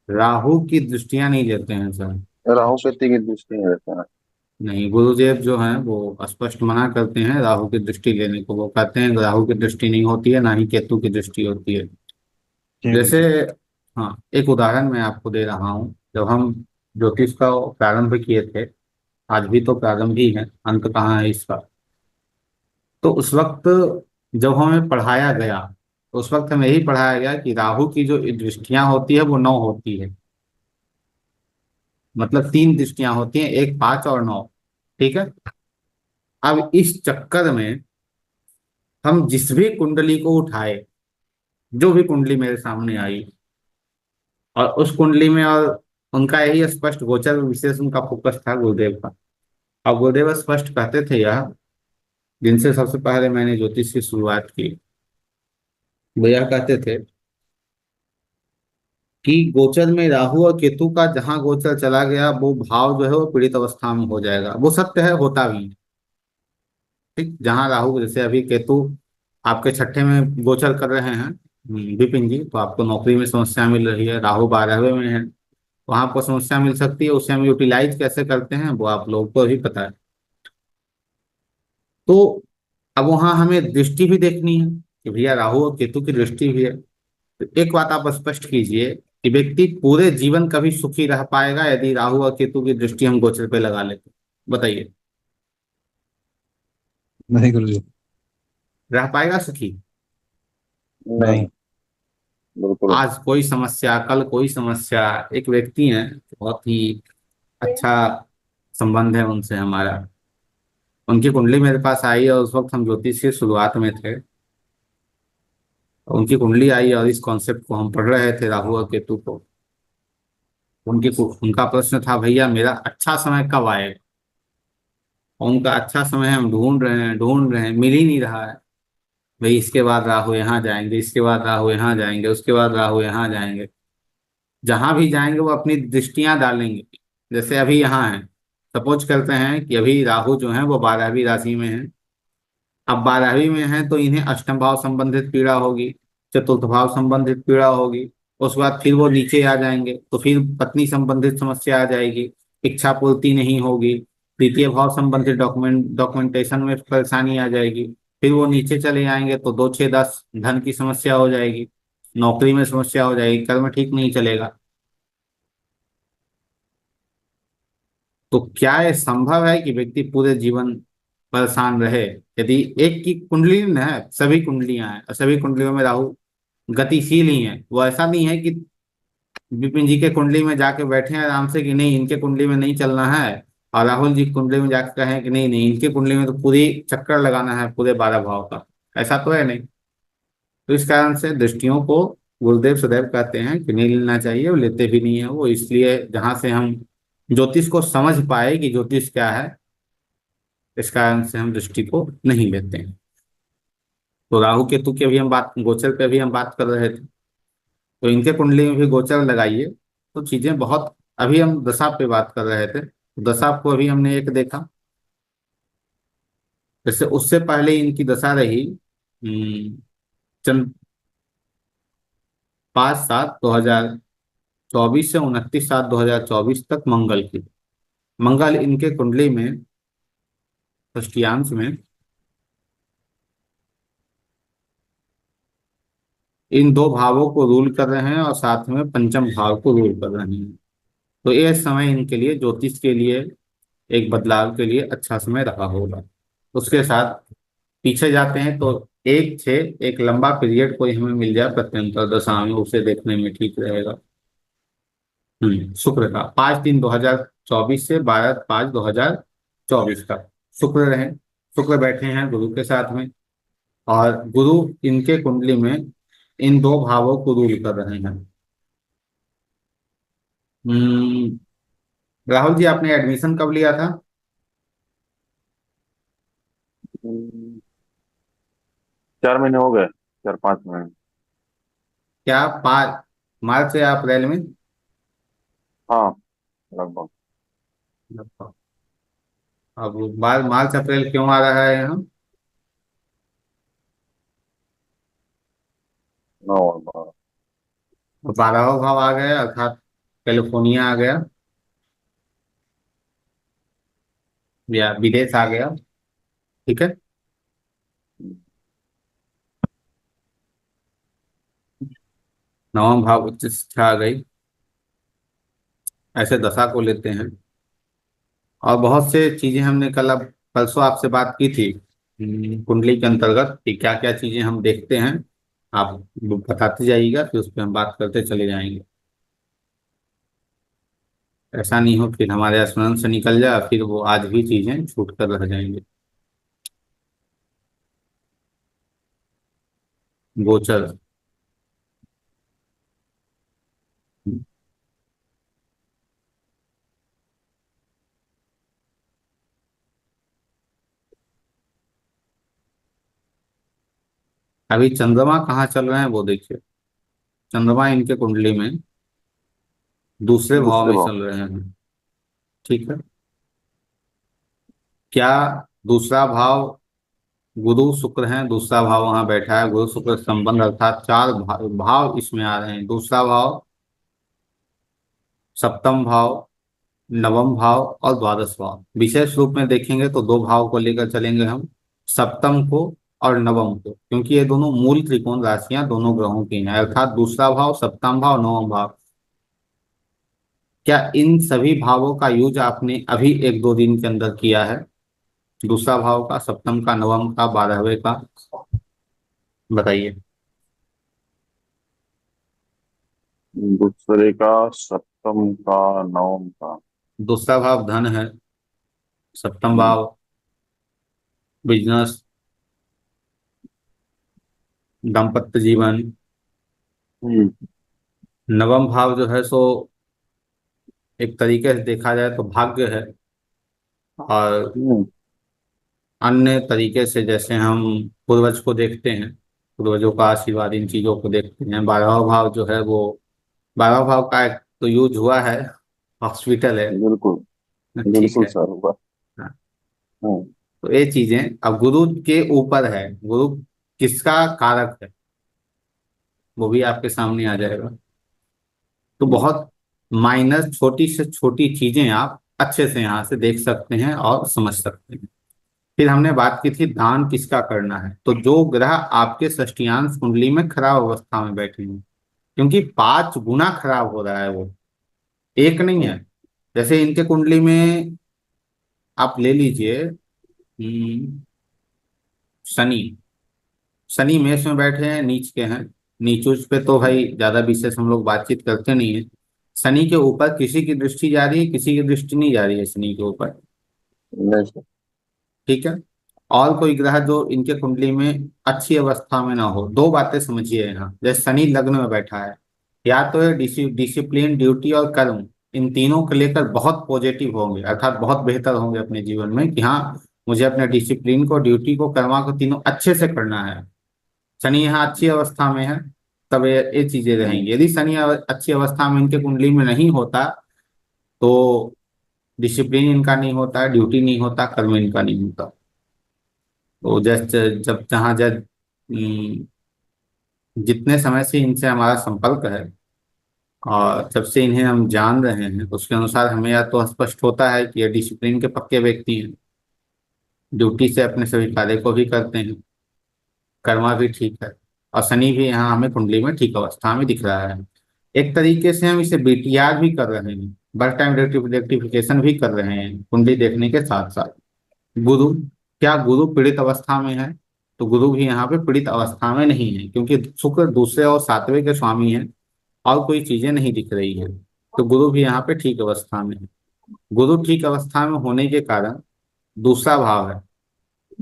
राहु की दृष्टियां नहीं लेते हैं सर। राहु केतु की दृष्टि नहीं रहता है। नहीं, गुरुदेव जो हैं वो स्पष्ट मना करते हैं राहु की दृष्टि लेने को। वो कहते हैं राहु की दृष्टि नहीं होती है, ना ही केतु की दृष्टि होती है। जी जैसे, गुरुजी। हाँ, एक उदाहरण मैं आपको दे रहा हूँ। जब हम ज्योतिष का प्रारंभ किए थे, आज भी तो प्रारंभ ही है, अंत कहाँ है इसका। तो उस वक्त जब हमें पढ़ाया गया, तो उस वक्त हमें यही पढ़ाया गया कि राहु की जो दृष्टियां होती है वो 9 होती है। मतलब 3 दृष्टियां होती हैं, एक 5 और 9। ठीक है। अब इस चक्कर में हम जिस भी कुंडली को उठाए, जो भी कुंडली मेरे सामने आई, और उस कुंडली में, और उनका यही स्पष्ट गोचर विशेष उनका फोकस था गुरुदेव का। अब गुरुदेव स्पष्ट कहते थे यह, जिनसे सबसे पहले मैंने ज्योतिष की शुरुआत की। वो यह कहते थे कि गोचर में राहु और केतु का जहां गोचर चला गया, वो भाव जो है वो पीड़ित अवस्था में हो जाएगा। वो सत्य है, होता भी है। ठीक, जहां राहु, जैसे अभी केतु आपके छठे में गोचर कर रहे हैं, विपिन जी, तो आपको नौकरी में समस्या मिल रही है। राहु 12वें में है, वहां आपको समस्या मिल सकती है। उसे हम यूटिलाइज कैसे करते हैं वो आप लोगों को भी पता है। तो अब वहां हमें दृष्टि भी देखनी है कि भैया राहु और केतु की दृष्टि भी है। तो एक बात आप स्पष्ट कीजिए कि व्यक्ति पूरे जीवन कभी सुखी रह पाएगा यदि राहु और केतु की दृष्टि हम गोचर पे लगा लेते? बताइए, नहीं गुरुजी। रह पाएगा सुखी? नहीं, नहीं। बिल्कुल। आज कोई समस्या, कल कोई समस्या। एक व्यक्ति है, बहुत ही अच्छा संबंध है उनसे हमारा। उनकी कुंडली मेरे पास आई और उस वक्त हम ज्योतिष की शुरुआत में थे। उनकी कुंडली आई और इस कॉन्सेप्ट को हम पढ़ रहे थे, राहु और केतु को। उनका प्रश्न था, भैया मेरा अच्छा समय कब आएगा? और उनका अच्छा समय हम ढूंढ रहे हैं, ढूंढ रहे हैं, मिल ही नहीं रहा है। भाई इसके बाद राहु यहाँ जाएंगे, इसके बाद राहु यहाँ जाएंगे, उसके बाद राहु यहाँ जाएंगे। जहां भी जाएंगे वो अपनी दृष्टियां डालेंगे। जैसे अभी यहाँ है, सपोज करते हैं कि अभी राहु जो है वो 12वीं राशि में है। अब 12वीं में है तो इन्हें अष्टम भाव संबंधित पीड़ा होगी, चतुर्थ भाव संबंधित पीड़ा होगी। उसके बाद फिर वो नीचे आ जाएंगे तो फिर पत्नी संबंधित समस्या आ जाएगी, इच्छा पूर्ति नहीं होगी। तृतीय भाव संबंधित डॉक्यूमेंटेशन में परेशानी आ जाएगी। फिर वो नीचे चले आएंगे तो 2 6 10 धन की समस्या हो जाएगी, नौकरी में समस्या हो जाएगी, कर्म ठीक नहीं चलेगा। तो क्या ये संभव है कि व्यक्ति पूरे जीवन परेशान रहे? यदि एक की कुंडली न है, सभी कुंडलियां हैं और सभी कुंडलियों में राहु गतिशील ही है। वो ऐसा नहीं है कि विपिन जी के कुंडली में जाके बैठे हैं आराम से कि नहीं इनके कुंडली में नहीं चलना है, और राहुल जी की कुंडली में जाकर कहें कि नहीं नहीं इनके कुंडली में तो पूरी चक्कर लगाना है पूरे 12 भाव का। ऐसा तो है नहीं। तो इस कारण से दृष्टियों को गुरुदेव सदैव कहते हैं कि नहीं लेना चाहिए, वो लेते भी नहीं है वो। इसलिए जहां से हम ज्योतिष को समझ पाए कि ज्योतिष क्या है, इस कारण से हम दृष्टि को नहीं लेते हैं। तो राहु केतु की अभी हम बात, गोचर पे अभी हम बात कर रहे थे। तो इनके कुंडली में भी गोचर लगाइए तो चीजें बहुत। अभी हम दशा पे बात कर रहे थे, तो दशा को अभी हमने एक देखा। जैसे उससे पहले इनकी दशा रही चंद 5/7/2024 से 29/7/2024 तक मंगल की। मंगल इनके कुंडली में षष्टियांश में इन 2 भावों को रूल कर रहे हैं और साथ में पंचम भाव को रूल कर रहे हैं। तो यह समय इनके लिए, ज्योतिष के लिए, एक बदलाव के लिए अच्छा समय रहा होगा। उसके साथ पीछे जाते हैं तो एक से एक लंबा पीरियड कोई हमें मिल जाए प्रत्यंतर दशा में, उसे देखने में ठीक रहेगा। शुक्र का 5/3/2024 से 12/5/2024 तक शुक्र रहे। शुक्र बैठे हैं गुरु के साथ में, और गुरु इनके कुंडली में इन दो भावों को रूल कर रहे हैं। हम्म, राहुल जी, आपने एडमिशन कब लिया था? 4 महीने हो गए, 4-5 महीने। क्या 5 मार्च या अप्रैल में? हाँ, लगभग। अब बार मार्च अप्रैल क्यों आ रहा है यहाँ? 9 और 12। 12वां भाव आ गया, अर्थात कैलिफोर्निया आ गया या विदेश आ गया। ठीक है। 9वां भाव उच्च शिक्षा आ गई। ऐसे दशा को लेते हैं। और बहुत से चीजें हमने कल, अब परसों आपसे बात की थी कुंडली के अंतर्गत कि क्या क्या चीजें हम देखते हैं। आप बताते जाइएगा, फिर उस पर हम बात करते चले जाएंगे। ऐसा नहीं हो फिर हमारे स्मरण से निकल जाए, फिर वो आज भी चीजें छूट कर रह जाएंगे। गोचर। अभी चंद्रमा कहाँ चल रहे हैं वो देखिए। चंद्रमा इनके कुंडली में दूसरे भाव दूसरे में भाव। चल रहे हैं। ठीक है। क्या दूसरा भाव, गुरु शुक्र है, दूसरा भाव वहां बैठा है, गुरु शुक्र संबंध, अर्थात चार भाव इसमें आ रहे हैं। दूसरा भाव, सप्तम भाव, नवम भाव और द्वादश भाव। विशेष रूप में देखेंगे तो दो भाव को लेकर चलेंगे हम, सप्तम को और नवम को, क्योंकि ये दोनों मूल त्रिकोण राशियां दोनों ग्रहों की हैं, अर्थात दूसरा भाव, सप्तम भाव, नवम भाव। क्या इन सभी भावों का यूज आपने अभी 1-2 दिन के अंदर किया है? दूसरा भाव का, सप्तम का, नवम का, 12वें का, बताइए। दूसरे का, सप्तम का, नवम का। दूसरा भाव धन है, सप्तम हम्म। भाव बिजनेस, दाम्पत्य जीवन। हम्म। नवम भाव जो है सो एक तरीके से देखा जाए तो भाग्य है, और हम्म। अन्य तरीके से जैसे हम पूर्वज को देखते हैं, पूर्वजों का आशीर्वाद, इन चीजों को देखते हैं। 12वां भाव जो है वो, 12वां भाव का एक तो यूज हुआ है, हॉस्पिटल है। बिल्कुल। ठीक बिल्कुल है। सर हुआ। हाँ, हम्म। तो ये चीजें अब गुरु के ऊपर है, गुरु किसका कारक है वो भी आपके सामने आ जाएगा। तो हम्म। बहुत माइनस, छोटी से छोटी चीजें आप अच्छे से यहाँ से देख सकते हैं और समझ सकते हैं। फिर हमने बात की थी दान किसका करना है, तो जो ग्रह आपके षष्टियांश कुंडली में खराब अवस्था में बैठे हैं, क्योंकि 5 गुना खराब हो रहा है वो, एक नहीं है। हम्म। जैसे इनके कुंडली में आप ले लीजिए, शनि। शनि मेष में बैठे हैं, नीच के हैं। नीचोच पे तो भाई ज्यादा विशेष हम लोग बातचीत करते नहीं है। शनि के ऊपर किसी की दृष्टि जा रही है, किसी की दृष्टि नहीं जा रही है शनि के ऊपर। नहीं सर। ठीक है। और कोई ग्रह जो इनके कुंडली में अच्छी अवस्था में ना हो, दो बातें समझिए यहाँ। जैसे शनि लग्न में बैठा है, या तो ये डिसिप्लिन, ड्यूटी और कर्म, इन तीनों को लेकर बहुत पॉजिटिव होंगे, अर्थात बहुत बेहतर होंगे अपने जीवन में कि हाँ, मुझे अपने डिसिप्लिन को, ड्यूटी को, कर्मा को, तीनों अच्छे से करना है। शनि यहाँ अच्छी अवस्था में है, तब ये चीजें हम्म। रहेंगी। यदि शनि अच्छी अवस्था में इनके कुंडली में नहीं होता, तो डिसिप्लिन इनका नहीं होता, ड्यूटी नहीं होता, कर्म इनका नहीं होता। तो जैसे जब जहाँ जब जितने समय से इनसे हमारा संपर्क है, और जब से इन्हें हम जान रहे हैं, उसके अनुसार हमें या तो स्पष्ट होता है कि ये डिसिप्लिन के पक्के व्यक्ति हैं, ड्यूटी से अपने सभी कार्य को भी करते हैं, कर्मा भी ठीक है, और शनि भी यहाँ हमें कुंडली में ठीक अवस्था में दिख रहा है। एक तरीके से हम इसे बीटीआर भी कर रहे हैं, बर्थ टाइम रेक्टिफिकेशन भी कर रहे हैं कुंडली देखने के साथ साथ। गुरु, क्या गुरु पीड़ित अवस्था में है? तो गुरु भी यहाँ पे पीड़ित अवस्था में नहीं है, क्योंकि शुक्र दूसरे और सातवें के स्वामी है और कोई चीजें नहीं दिख रही है। तो गुरु भी यहाँ पे ठीक अवस्था में है। गुरु ठीक अवस्था में होने के कारण दूसरा भाव है,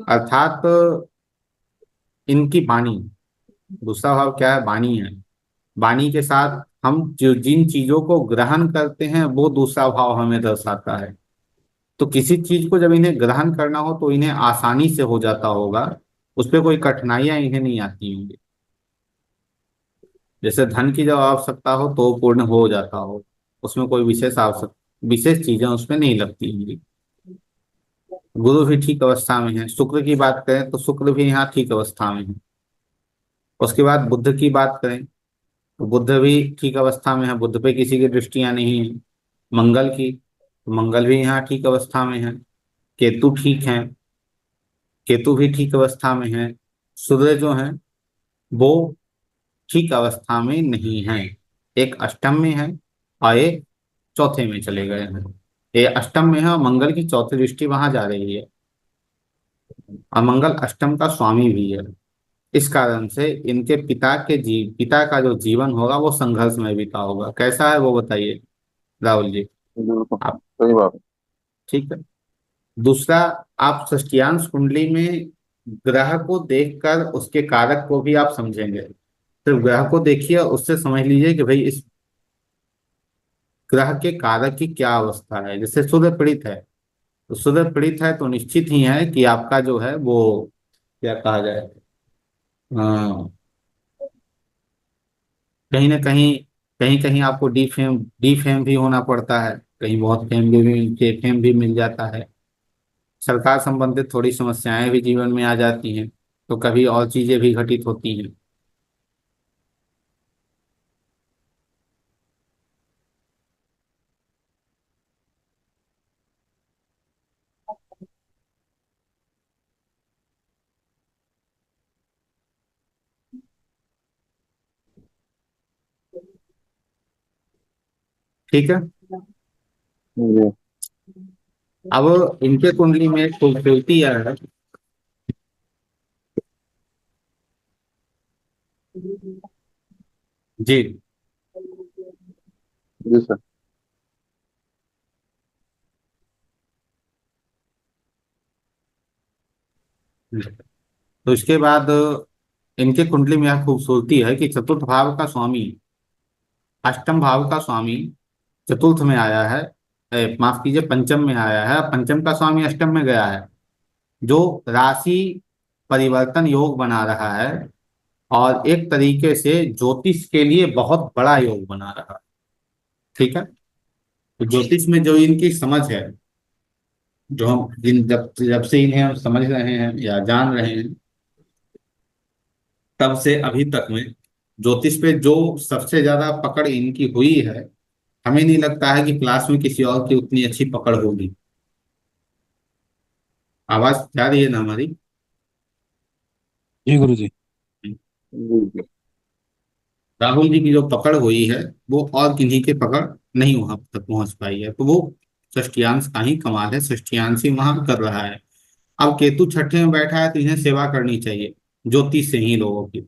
अर्थात इनकी वाणी। दूसरा भाव क्या है? वाणी है। वाणी के साथ हम जो जिन चीजों को ग्रहण करते हैं वो दूसरा भाव हमें दर्शाता है। तो किसी चीज को जब इन्हें ग्रहण करना हो तो इन्हें आसानी से हो जाता होगा, उस पर कोई कठिनाइयां इन्हें नहीं आती होंगी। जैसे धन की जब आवश्यकता हो तो वो पूर्ण हो जाता हो, उसमें कोई विशेष चीजें उसमें नहीं लगती होंगी। गुरु भी ठीक अवस्था में है। शुक्र की बात करें तो शुक्र भी यहाँ ठीक अवस्था में है। उसके बाद बुध की बात करें तो बुध भी ठीक अवस्था में है, बुध पे किसी की दृष्टियां नहीं है। मंगल की, तो मंगल भी यहाँ ठीक अवस्था में है। केतु ठीक है, केतु भी ठीक अवस्था में है। सूर्य जो है वो ठीक अवस्था में नहीं है, एक अष्टम में है और एक चौथे में चले गए हैं। ये अष्टम में है और मंगल की चौथी दृष्टि वहां जा रही है, और मंगल अष्टम का स्वामी भी है। इस कारण से इनके पिता का जो जीवन होगा वो संघर्ष में बीता होगा। कैसा है वो बताइए राहुल जी बिल्कुल आप। सही बात है। ठीक है। दूसरा, आप षष्ठीयांश कुंडली में ग्रह को देखकर उसके कारक को भी आप समझेंगे। सिर्फ ग्रह को देखिए, उससे समझ लीजिए कि भाई इस ग्रह के कारक की क्या अवस्था है। जैसे सूर्य पीड़ित है, तो सूर्य पीड़ित है तो निश्चित ही है कि आपका जो है वो क्या कहा जाए, हाँ, कहीं ना कहीं कहीं आपको डी फेम भी होना पड़ता है, कहीं बहुत फेम भी मिल जाता है। सरकार संबंधित थोड़ी समस्याएं भी जीवन में आ जाती हैं, तो कभी और चीजें भी घटित होती हैं। ठीक है। जी अब इनके कुंडली में खूबसूरती यह है। जी। जी सर। तो इसके बाद इनके कुंडली में यह खूबसूरती है कि चतुर्थ भाव का स्वामी अष्टम भाव का स्वामी चतुर्थ में आया है, माफ कीजिए पंचम में आया है, पंचम का स्वामी अष्टम में गया है, जो राशि परिवर्तन योग बना रहा है और एक तरीके से ज्योतिष के लिए बहुत बड़ा योग बना रहा है। ठीक है। तो ज्योतिष में जो इनकी समझ है, जो हम जब जब से इन्हें हम समझ रहे हैं या जान रहे हैं, तब से अभी तक में ज्योतिष पे जो सबसे ज्यादा पकड़ इनकी हुई है, हमें नहीं लगता है कि क्लास में किसी और की उतनी अच्छी पकड़ होगी। आवाज जा रही है ना हमारी? जी गुरु जी। जी जी। राहुल जी की जो पकड़ हुई है वो और किन्हीं की पकड़ नहीं वहां तक पहुंच पाई है, तो वो षष्टियांश का ही कमाल है, षष्टियांश ही वहां कर रहा है। अब केतु छठे में बैठा है तो इन्हें सेवा करनी चाहिए ज्योतिष से ही लोगों की,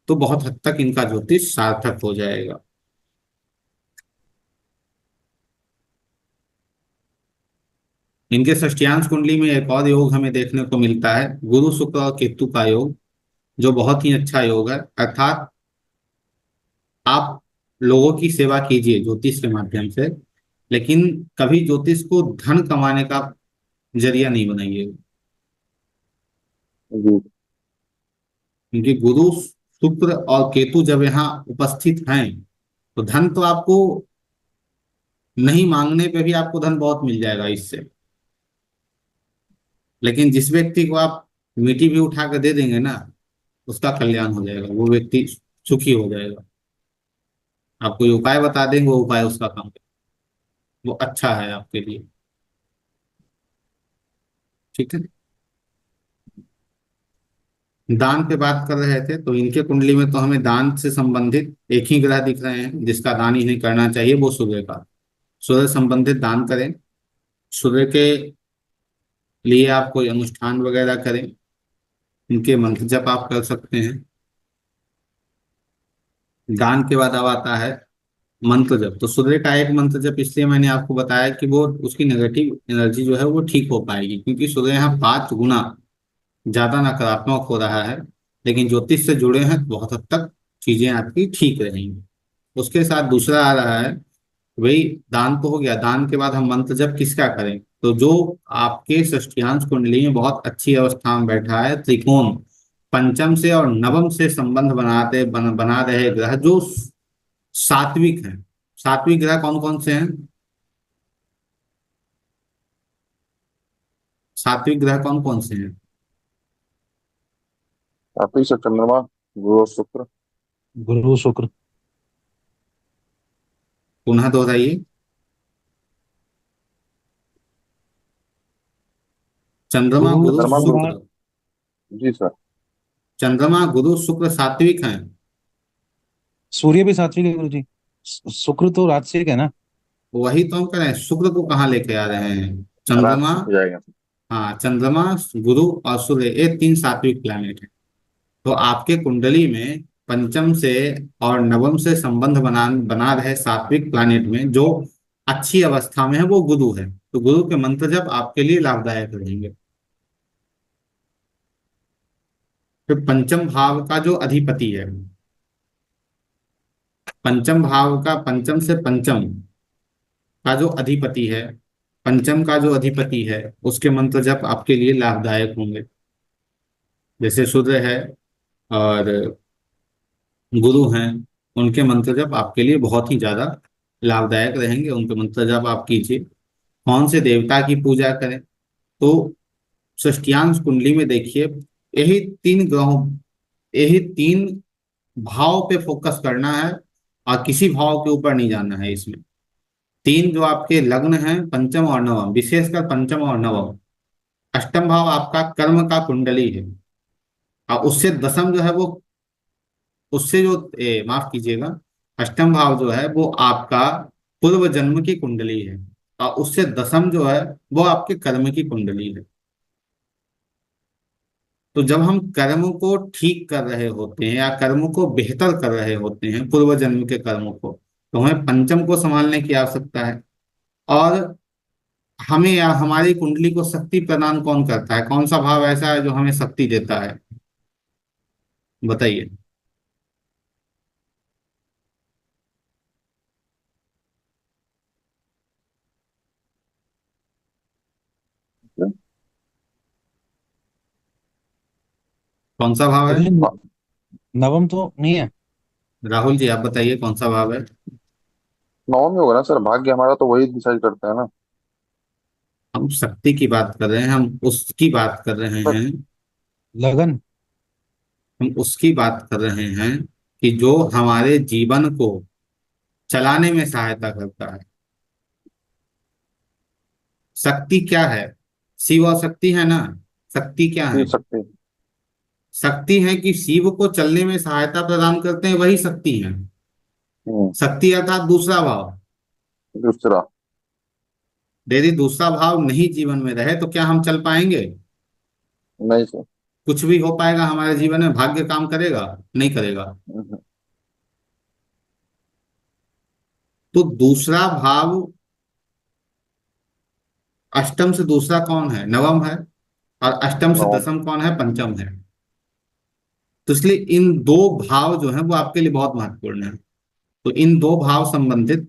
तो बहुत हद तक इनका ज्योतिष सार्थक हो जाएगा। इनके षष्टियांश कुंडली में एक और योग हमें देखने को मिलता है, गुरु शुक्र और केतु का योग, जो बहुत ही अच्छा योग है। अर्थात आप लोगों की सेवा कीजिए ज्योतिष के माध्यम से, लेकिन कभी ज्योतिष को धन कमाने का जरिया नहीं बनाइए। जी क्योंकि गुरु शुक्र और केतु जब यहाँ उपस्थित हैं तो धन तो आपको नहीं मांगने पे भी आपको धन बहुत मिल जाएगा इससे। लेकिन जिस व्यक्ति को आप मिट्टी भी उठा कर दे देंगे ना, उसका कल्याण हो जाएगा, वो व्यक्ति सुखी हो जाएगा। आप कोई उपाय बता देंगे, वो उपाय उसका काम करेगा, वो अच्छा है आपके लिए। ठीक है। दान पे बात कर रहे थे, तो इनके कुंडली में तो हमें दान से संबंधित एक ही ग्रह दिख रहे हैं जिसका दान इन्हें करना चाहिए, वो सूर्य का। सूर्य संबंधित दान करें, सूर्य के लिए आप कोई अनुष्ठान वगैरह करें, इनके मंत्र जप आप कर सकते हैं। दान के बाद अब आता है मंत्र जप। तो सूर्य का एक मंत्र जप इसलिए मैंने आपको बताया कि वो उसकी नेगेटिव एनर्जी जो है वो ठीक हो पाएगी, क्योंकि सूर्य यहाँ 5 गुना ज्यादा नकारात्मक हो रहा है। लेकिन ज्योतिष से जुड़े हैं तो बहुत हद तक चीजें आपकी ठीक रहेंगी। उसके साथ दूसरा आ रहा है, वही दान तो हो गया। दान के बाद हम मंत्र जप किसका करें? तो जो आपके षष्ठ्यांश कुंडली में बहुत अच्छी अवस्था में बैठा है, त्रिकोण पंचम से और नवम से संबंध बना रहे ग्रह जो सात्विक है। सात्विक ग्रह कौन कौन से हैं? सात्विक ग्रह कौन कौन से हैं? सात्विक से चंद्रमा, गुरु और शुक्र। गुरु शुक्र। पुनः दोहराइए। चंद्रमा, गुरु गुरु, चंद्रमा, गुरु। चंद्रमा। शुक्र। जी सर। चंद्रमा, गुरु, शुक्र सात्विक हैं। सूर्य भी सात्विक है गुरु जी। शुक्र तो राजसिक है ना। वही तो हम कह रहे हैं, शुक्र को कहाँ लेके आ रहे हैं? रात चंद्रमा। हो जाएगा। हाँ, चंद्रमा, गुरु और सूर्य, ये 3 सात्विक प्लैनेट है। तो आपके कुंडली में पंचम से और नवम से संबंध बना रहे सात्विक प्लैनेट में जो अच्छी अवस्था में है वो गुरु है। तो गुरु के मंत्र जब आपके लिए लाभदायक रहेंगे। फिर पंचम भाव का जो अधिपति है, पंचम भाव का पंचम से पंचम का जो अधिपति है, पंचम का जो अधिपति है, उसके मंत्र जप आपके लिए लाभदायक होंगे। जैसे सूर्य है और गुरु हैं, उनके मंत्र जप आपके लिए बहुत ही ज्यादा लाभदायक रहेंगे। उनके मंत्र जप आप कीजिए। कौन से देवता की पूजा करें? तो षष्ठ्यांश कुंडली में देखिए, यही 3 ग्रहों, यही 3 भाव पे फोकस करना है और किसी भाव के ऊपर नहीं जाना है इसमें। 3 जो आपके लग्न हैं, पंचम और नवम, विशेषकर पंचम और नवम। अष्टम भाव आपका कर्म का कुंडली है, और उससे दसम जो है वो, उससे जो माफ कीजिएगा, अष्टम भाव जो है वो आपका पूर्व जन्म की कुंडली है, और उससे दसम जो है वो आपके कर्म की कुंडली है। तो जब हम कर्म को ठीक कर रहे होते हैं या कर्म को बेहतर कर रहे होते हैं, पूर्व जन्म के कर्मों को, तो हमें पंचम को संभालने की आवश्यकता है। और हमें या हमारी कुंडली को शक्ति प्रदान कौन करता है? कौन सा भाव ऐसा है जो हमें शक्ति देता है? बताइए। कौन सा भाव है? गुरु जी नवम तो नहीं है। राहुल जी, आप बताइए कौन सा भाव है? नवमी होगा ना सर, भाग्य हमारा तो वही डिसाइड करता है ना। हम शक्ति की बात कर रहे हैं, हम उसकी बात कर रहे पर हैं। लगन। हम उसकी बात कर रहे हैं कि जो हमारे जीवन को चलाने में सहायता करता है। शक्ति क्या है? शिव और शक्ति है ना। शक्ति क्या जी है? सकते। शक्ति है कि शिव को चलने में सहायता प्रदान करते हैं, वही शक्ति है। हम्म। शक्ति अर्थात दूसरा भाव। दूसरा। यदि दूसरा भाव नहीं जीवन में रहे तो क्या हम चल पाएंगे? नहीं सर। कुछ भी हो पाएगा हमारे जीवन में? भाग्य काम करेगा? नहीं करेगा। हम्म। तो दूसरा भाव, अष्टम से दूसरा कौन है? नवम है। और अष्टम से नौ। दसम कौन है? पंचम है। तो इसलिए इन 2 भाव जो है वो आपके लिए बहुत महत्वपूर्ण है। तो इन 2 भाव संबंधित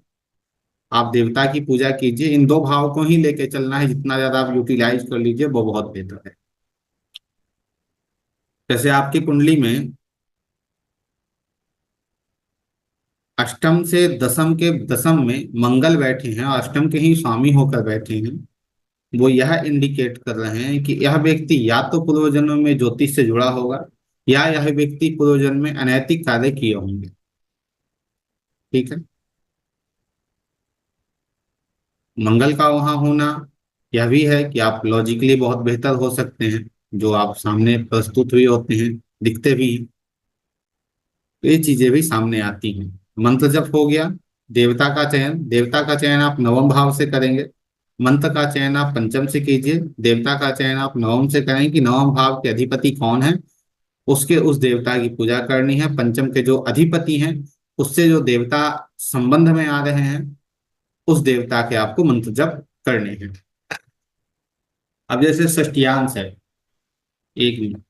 आप देवता की पूजा कीजिए। इन 2 भाव को ही लेके चलना है, जितना ज्यादा आप यूटिलाइज कर लीजिए वो बहुत बेहतर है। जैसे आपकी कुंडली में अष्टम से दसम के दसम में मंगल बैठे हैं और अष्टम के ही स्वामी होकर बैठे हैं, वो यह इंडिकेट कर रहे हैं कि यह व्यक्ति या तो पूर्व जन्म में ज्योतिष से जुड़ा होगा, या यह व्यक्ति पूर्व जन्म में अनैतिक कार्य किए होंगे। ठीक है। मंगल का वहां होना यह भी है कि आप लॉजिकली बहुत बेहतर हो सकते हैं, जो आप सामने प्रस्तुत भी होते हैं, दिखते भी हैं। तो ये चीजें भी सामने आती हैं। मंत्र जप हो गया। देवता का चयन, देवता का चयन आप नवम भाव से करेंगे। मंत्र का चयन आप पंचम से कीजिए, देवता का चयन आप नवम से करें कि नवम भाव के अधिपति कौन है, उसके उस देवता की पूजा करनी है। पंचम के जो अधिपति हैं, उससे जो देवता संबंध में आ रहे हैं, उस देवता के आपको मंत्र जप करने हैं। अब जैसे षष्टियांश है, एक मिनट।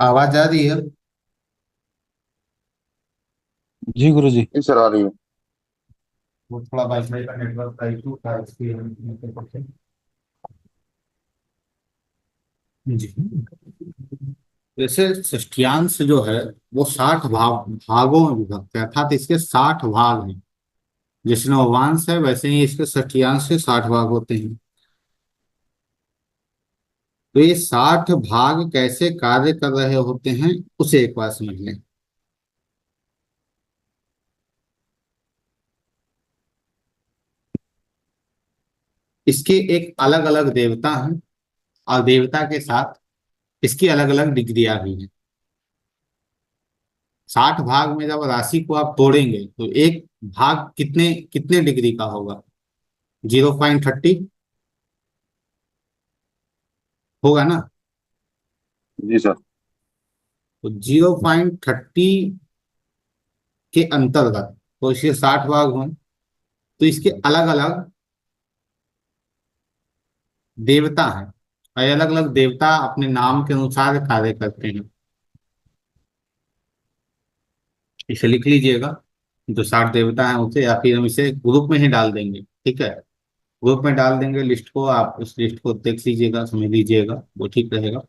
आवाज आ रही है? जी गुरु जी। नहीं सर, आ रही है। वो थोड़ा वाईफाई का नेटवर्क का इशू था, इसलिए। जी। जैसे षष्ठियांश जो है, वो 60 भागों में विभक्त है, अर्थात इसके 60 भाग हैं। जैसे नववांश है, वैसे ही इसके षष्ठियांश के 60 भाग होते हैं। तो ये 60 भाग कैसे कार्य कर रहे होते हैं, उसे एक बार समझ लें। इसके एक अलग अलग देवता हैं, और देवता के साथ इसकी अलग अलग डिग्रियां भी हैं। 60 भाग में जब राशि को आप तोड़ेंगे तो एक भाग कितने कितने डिग्री का होगा? 0.30 होगा ना? जी सर। तो 0.30 के अंतर्गत तो इसके 60 भाग हों, तो इसके अलग अलग देवता हैं, और अलग अलग देवता अपने नाम के अनुसार कार्य करते हैं। इसे लिख लीजिएगा, जो 60 देवता हैं उसे, या फिर हम इसे ग्रुप में ही डाल देंगे, ठीक है। ग्रुप में डाल देंगे लिस्ट को, आप उस लिस्ट को देख लीजिएगा, समझ लीजिएगा, वो ठीक रहेगा।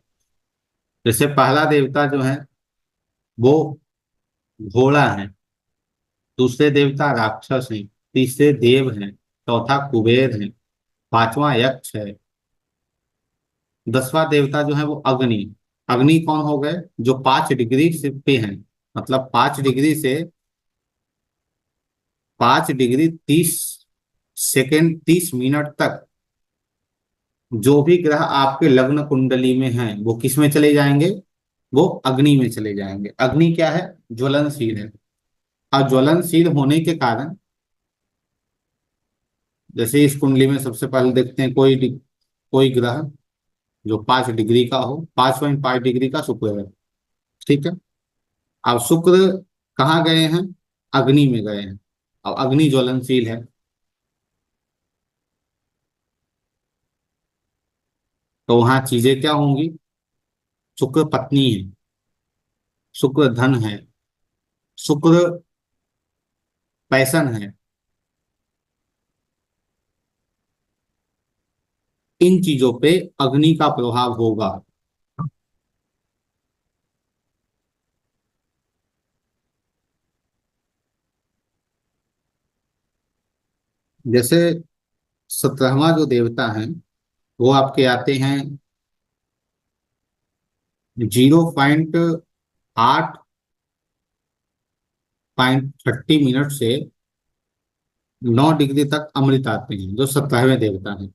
जैसे पहला देवता जो है वो घोड़ा है, दूसरे देवता राक्षस हैं, तीसरे देव हैं, चौथा कुबेर है, पांचवा यक्ष है, 10वां देवता जो है वो अग्नि। अग्नि कौन हो गए? जो 5 डिग्री से पे हैं, मतलब 5 डिग्री से 5 डिग्री 30 सेकेंड 30 मिनट तक जो भी ग्रह आपके लग्न कुंडली में हैं, वो किस में चले जाएंगे? वो अग्नि में चले जाएंगे। अग्नि क्या है? ज्वलनशील है। और ज्वलनशील होने के कारण, जैसे इस कुंडली में सबसे पहले देखते हैं, कोई ग्रह जो 5 डिग्री का हो, 5.5 डिग्री का शुक्र है, ठीक है। अब शुक्र कहाँ गए हैं? अग्नि में गए हैं। अब अग्नि ज्वलनशील है, तो वहां चीजें क्या होंगी? शुक्र पत्नी है, शुक्र धन है, शुक्र पैसन है, इन चीजों पे अग्नि का प्रभाव होगा। जैसे 17वां जो देवता है वो आपके आते हैं 0.8 30 मिनट से 9 डिग्री तक अमृत आते हैं, जो 17वें देवता हैं।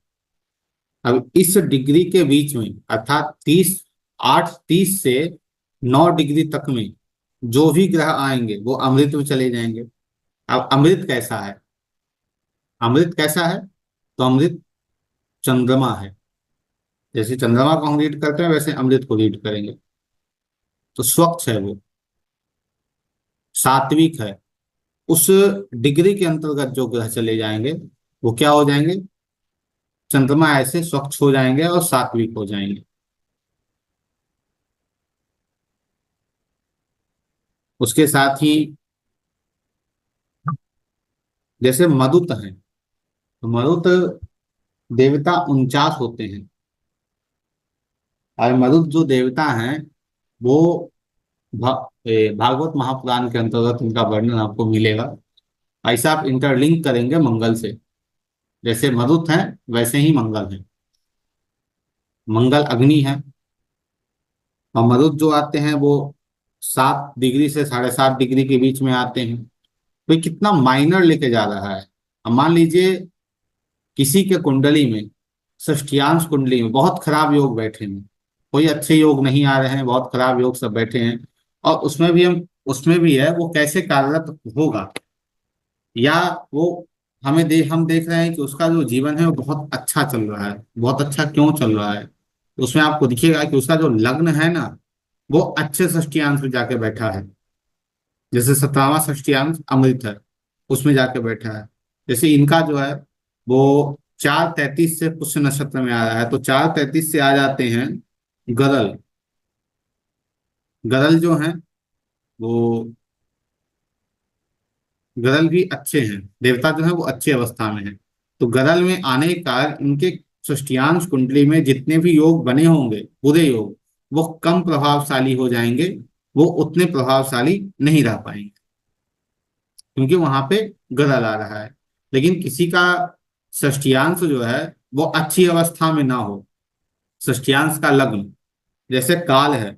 अब इस डिग्री के बीच में अर्थात 8:30 से 9 डिग्री तक में जो भी ग्रह आएंगे वो अमृत में चले जाएंगे। अब अमृत कैसा है? अमृत कैसा है? तो अमृत चंद्रमा है। जैसे चंद्रमा को हम रीड करते हैं वैसे अमृत को रीड करेंगे। तो स्वच्छ है, वो सात्विक है। उस डिग्री के अंतर्गत जो ग्रह चले जाएंगे वो क्या हो जाएंगे? चंद्रमा ऐसे स्वच्छ हो जाएंगे और सात्विक हो जाएंगे। उसके साथ ही जैसे मरुत है, तो मरुत देवता 49 होते हैं। और मरुत जो देवता हैं वो भागवत महापुराण के अंतर्गत उनका वर्णन आपको मिलेगा। ऐसा आप इंटरलिंक करेंगे मंगल से। जैसे मरुत है वैसे ही मंगल है। मंगल अग्नि है और मरुत जो आते हैं वो 7 डिग्री से 7.5 डिग्री के बीच में आते हैं। तो ये कितना माइनर लेके जा रहा है। अब मान लीजिए किसी के कुंडली में, षष्ठीयांश कुंडली में बहुत खराब योग बैठे हैं, कोई अच्छे योग नहीं आ रहे हैं, बहुत खराब योग सब बैठे हैं, और उसमें भी है वो कैसे कार्यरत होगा, या वो हम देख रहे हैं कि उसका जो जीवन है वो बहुत अच्छा चल रहा है। बहुत अच्छा क्यों चल रहा है? तो उसमें आपको दिखेगा कि उसका जो लग्न है ना वो अच्छे षष्ठीयांश में जाके बैठा है। जैसे 17वां षष्ठीयांश अमृत है, उसमें जाके बैठा है। जैसे इनका जो है वो 4:33 से पुष्य नक्षत्र में आ रहा है, तो 4:33 से आ जाते हैं गदल। गदल जो है वो गदल भी अच्छे हैं, देवता जो है वो अच्छी अवस्था में है। तो गदल में आने के कारण इनके षष्ठीयांश कुंडली में जितने भी योग बने होंगे बुरे योग, वो कम प्रभावशाली हो जाएंगे। वो उतने प्रभावशाली नहीं रह पाएंगे क्योंकि वहां पे गदल आ रहा है। लेकिन किसी का षष्ठीयांश जो है वो अच्छी अवस्था में ना हो, षष्ठीयांश का लग्न, जैसे काल है,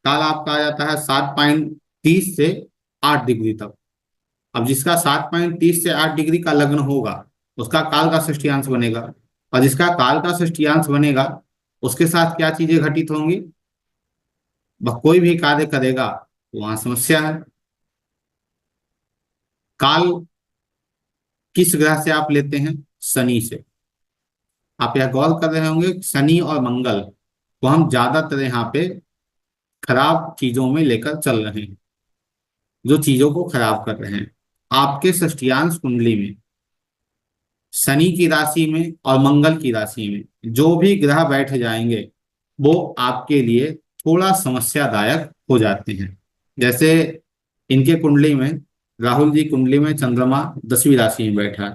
काल आपका आ जाता है 7.30 से 8 डिग्री तक। अब जिसका 7.30 से 8 डिग्री का लग्न होगा उसका काल का षष्ठीयांश बनेगा। और जिसका काल का षष्ठीयांश बनेगा उसके साथ क्या चीजें घटित होंगी? वह कोई भी कार्य करेगा तो वहां समस्या है। काल किस ग्रह से आप लेते हैं? शनि से। आप यह गौर कर रहे होंगे शनि और मंगल को हम ज्यादातर यहाँ पे खराब चीजों में लेकर चल रहे हैं, जो चीजों को खराब कर रहे हैं। आपके षष्ठीयांश कुंडली में शनि की राशि में और मंगल की राशि में जो भी ग्रह बैठ जाएंगे वो आपके लिए थोड़ा समस्यादायक हो जाते हैं। जैसे इनके कुंडली में, राहुल जी कुंडली में चंद्रमा 10वीं राशि में बैठा है।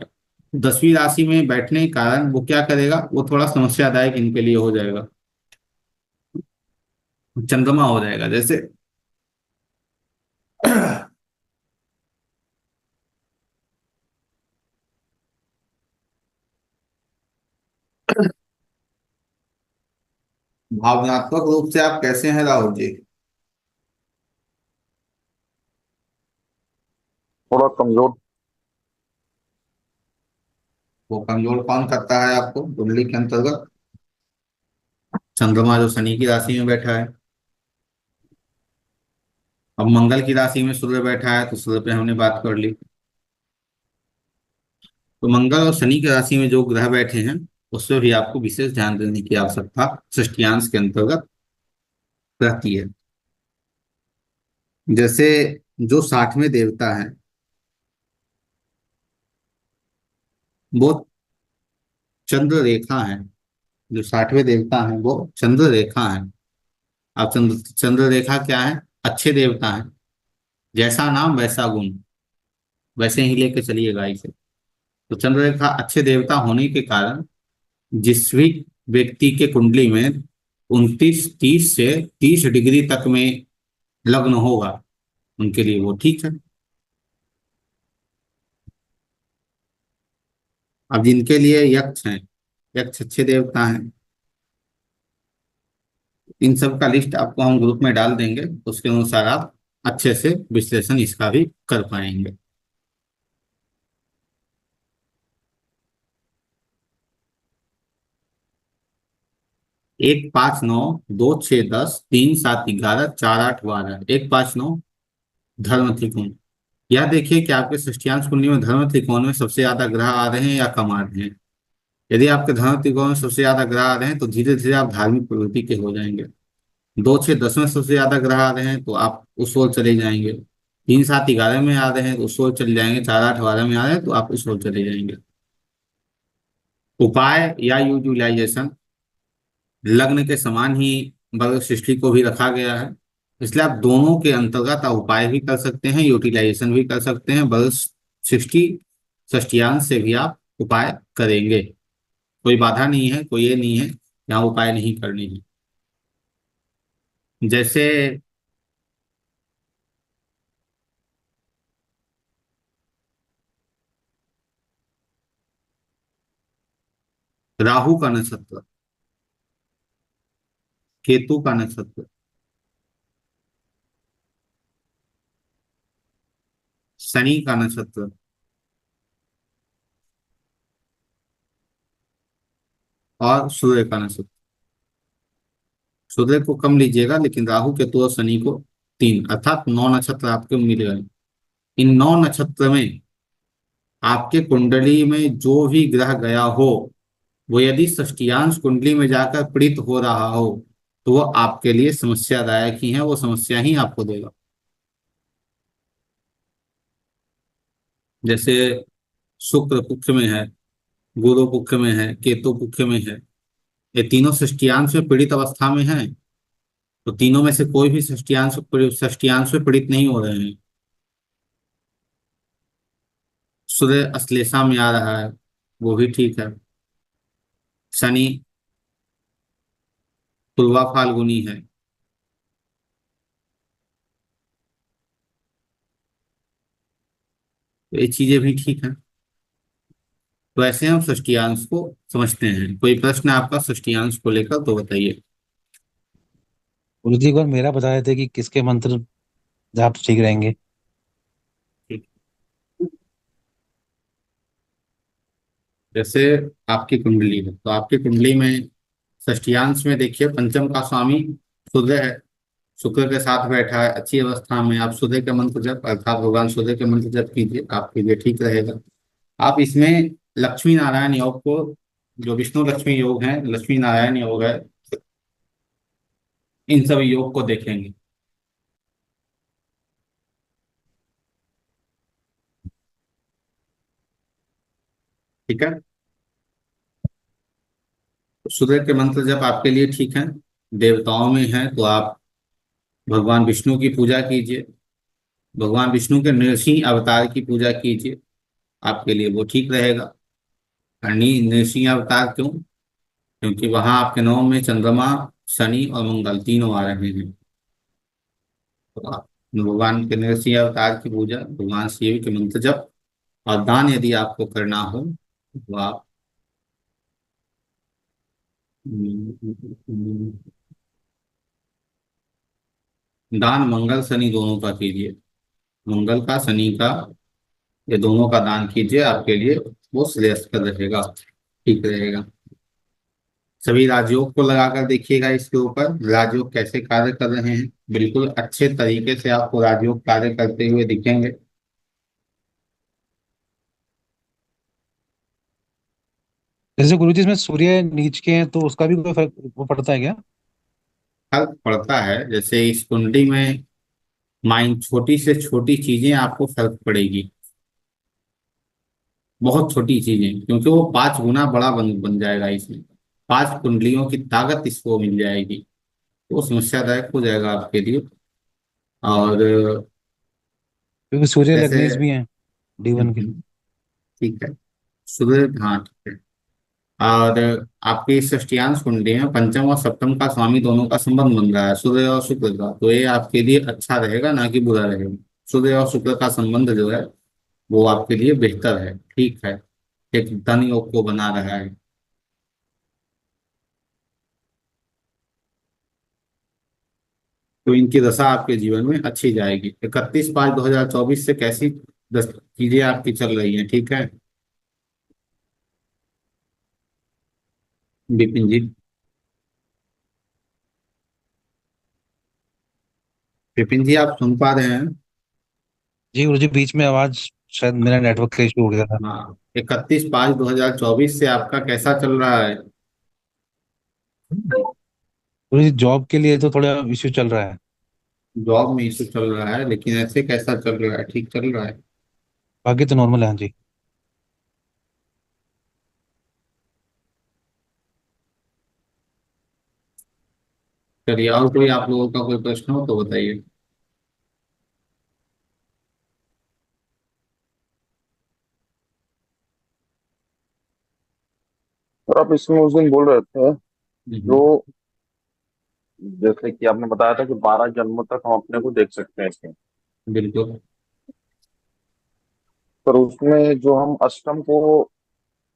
10वीं राशि में बैठने के कारण वो क्या करेगा? वो थोड़ा समस्यादायक इनके लिए हो जाएगा। चंद्रमा हो जाएगा जैसे भावनात्मक रूप से आप कैसे हैं राहुल जी? थोड़ा कमजोर। वो कमजोर कौन करता है आपको कुंडली के अंतर्गत? चंद्रमा जो शनि की राशि में बैठा है। अब मंगल की राशि में सूर्य बैठा है तो सूर्य पे हमने बात कर ली। तो मंगल और शनि की राशि में जो ग्रह बैठे हैं उसमें भी आपको विशेष ध्यान देने की आवश्यकता षष्ठीयांश के अंतर्गत रहती है। जैसे जो 60वें देवता है वो चंद्र रेखा है। जो 60वें देवता है वो चंद्र रेखा है। अब चंद्र रेखा क्या है? अच्छे देवता हैं, जैसा नाम वैसा गुण, वैसे ही लेके चलिएगा इसे। तो चंद्ररेखा अच्छे देवता होने के कारण जिस भी व्यक्ति के कुंडली में 29 30 से 30 डिग्री तक में लग्न होगा, उनके लिए वो ठीक है। अब जिनके लिए यक्ष हैं, यक्ष अच्छे देवता हैं, इन सब का लिस्ट आपको हम ग्रुप में डाल देंगे, उसके अनुसार आप अच्छे से विश्लेषण इसका भी कर पाएंगे। 1 5 9 2 6 10 3 7 11 4 8 12, 1 5 9 धर्म त्रिकोण। यह देखिए कि आपके षष्ठ्यांश कुंडली में धर्म त्रिकोण में सबसे ज्यादा ग्रह आ रहे हैं या कम आ रहे हैं। यदि आपके धर्म त्रिकोण में सबसे ज्यादा ग्रह आ रहे हैं तो धीरे धीरे आप धार्मिक प्रवृत्ति के हो जाएंगे। 2 6 10 में सबसे ज्यादा ग्रह आ रहे हैं तो आप उस ओर चले जाएंगे। 3 7 11 में आ रहे हैं तो उस ओर चले जाएंगे। 4 8 12 में आ रहे हैं तो आप उस ओर चले जाएंगे। उपाय या यूटिलाइजेशन, लग्न के समान ही वर्ग सृष्टि को भी रखा गया है, इसलिए आप दोनों के अंतर्गत आप उपाय भी कर सकते हैं, यूटिलाइजेशन भी कर सकते हैं। वर्ग सृष्टि षष्टियांश से भी आप उपाय करेंगे, कोई बाधा नहीं है, कोई ये नहीं है यहाँ उपाय नहीं करनी है। जैसे राहु का नक्षत्र, केतु का नक्षत्र, शनि का नक्षत्र और सूर्य का नक्षत्र। सूर्य को कम लीजिएगा, लेकिन राहु केतु और शनि को 3 अर्थात 9 नक्षत्र आपके मिल गए। इन 9 नक्षत्र में आपके कुंडली में जो भी ग्रह गया हो, वो यदि षष्टियांश कुंडली में जाकर पीड़ित हो रहा हो तो वो आपके लिए समस्यादायक ही है, वो समस्या ही आपको देगा। जैसे शुक्र पुक्ष में है, गुरु पुक्ष में है, केतु पुक्ष में है, ये तीनों षष्टियांश में पीड़ित अवस्था में हैं। तो तीनों में से कोई भी षष्टियांश में पीड़ित नहीं हो रहे हैं। सूर्य अश्लेषा में आ रहा है, वो भी ठीक है। शनि पूर्वा फाल्गुनी है। तो ये चीजें भी ठीक हैं। तो ऐसे हम षष्टियांश को समझते हैं। कोई प्रश्न आपका षष्टियांश को लेकर तो बताइए। गुरु जी एक बार मेरा बता देते कि किसके मंत्र जाप ठीक रहेंगे। ठीक। जैसे आपकी कुंडली है, तो आपकी कुंडली में षष्टियांश में देखिए पंचम का स्वामी सूर्य है, शुक्र के साथ बैठा है अच्छी अवस्था में। आप सूर्य के मंत्र जप अर्थात भगवान सूर्य के मंत्र जप कीजिए, आपके लिए ठीक रहेगा। आप इसमें लक्ष्मी नारायण योग को, जो विष्णु लक्ष्मी योग है, लक्ष्मी नारायण योग है, इन सब योग को देखेंगे। ठीक है। तो सूर्य के मंत्र जप आपके लिए ठीक है। देवताओं में है तो आप भगवान विष्णु की पूजा कीजिए, भगवान विष्णु के नृसिंह अवतार की पूजा कीजिए, आपके लिए वो ठीक रहेगा। और नृसिंह अवतार क्यों? क्योंकि वहां आपके नौ में चंद्रमा, शनि और मंगल तीनों आ रहे हैं। तो आप भगवान के नृसिंह अवतार की पूजा, भगवान शिव के मंत्र जप और दान यदि आपको करना हो तो आप दान मंगल शनि दोनों का कीजिए। मंगल का, शनि का, ये दोनों का दान कीजिए, आपके लिए वो श्रेयस्कर रहेगा, ठीक रहेगा। सभी राजयोग को लगाकर देखिएगा, इसके ऊपर राजयोग कैसे कार्य कर रहे हैं। बिल्कुल अच्छे तरीके से आपको राजयोग कार्य करते हुए दिखेंगे। जैसे गुरु जी इसमें सूर्य नीच के हैं तो उसका भी कोई फर्क वो पड़ता है क्या? फर्क पड़ता है, जैसे इस कुंडली में माइंड छोटी से छोटी चीजें आपको फर्क पड़ेगी, बहुत छोटी चीजें, क्योंकि वो 5 गुना बड़ा बन जाएगा। इसमें 5 कुंडलियों की ताकत इसको मिल जाएगी, तो वो समस्यादायक हो जाएगा आपके लिए। और क्योंकि सूर्य जैसे लग्नेश भी हैं D1 के। ठीक है, सूर्य, हाँ ठीक है। और आपकी षष्टियांश कुंडली में पंचम और सप्तम का स्वामी दोनों का संबंध बन रहा है, सूर्य और शुक्र का, तो ये आपके लिए अच्छा रहेगा, ना कि बुरा रहेगा। सूर्य और शुक्र का संबंध जो है वो आपके लिए बेहतर है, ठीक है, एक धन योग को बना रहा है। तो इनकी दशा आपके जीवन में अच्छी जाएगी। 31/5/2024 से कैसी चीजें आपकी चल रही हैं, ठीक है विपिन जी? विपिन जी, आप सुन पा रहे हैं? जी गुरु जी, बीच में आवाज शायद मेरा नेटवर्क का इशू हो गया था। हाँ, 31/5/2024 से आपका कैसा चल रहा है? गुरु जी, जॉब के लिए तो थोड़ा इश्यू चल रहा है। जॉब में इशू चल रहा है, लेकिन ऐसे कैसा चल रहा है, ठीक चल रहा है? बाकी तो नॉर्मल है, हाँ जी। चलिए, और कोई आप लोगों का कोई प्रश्न हो तो बताइए। और आप इसमें उस दिन बोल रहे थे जो, हम्म, जैसे कि आपने बताया था कि 12 जन्मों तक हम अपने को देख सकते हैं इसमें, बिल्कुल। पर उसमें जो हम अष्टम को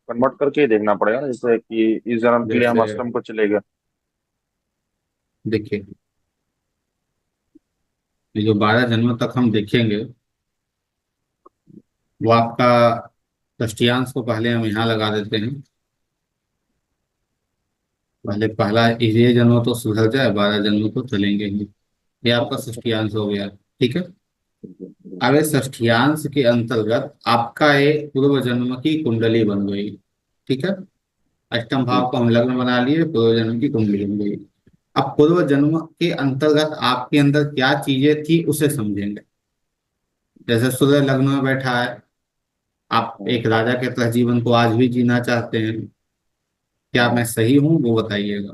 कन्वर्ट करके ही देखना पड़ेगा ना, जैसे कि इस जन्म के लिए हम जैसे अष्टम को चले गए। देखिए, ये जो 12 जन्म तक हम देखेंगे वो आपका षष्टियांश को पहले हम यहाँ लगा देते हैं। पहले पहला ये जन्म तो सुधर जाए, 12 जन्म तो चलेंगे ही। ये आपका षष्टियांश हो गया, ठीक है। अब इस षष्ठियांश के अंतर्गत आपका एक पूर्व जन्म की कुंडली बन गई, ठीक है। अष्टम जी। भाव को हम लग्न बना लिए, पूर्व जन्म की कुंडली बन गई। अब पूर्व जन्म के अंतर्गत आपके अंदर क्या चीजें थी उसे समझेंगे। जैसे सूर्य लग्न में बैठा है, आप एक राजा के तरह जीवन को आज भी जीना चाहते हैं, क्या मैं सही हूँ वो बताइएगा।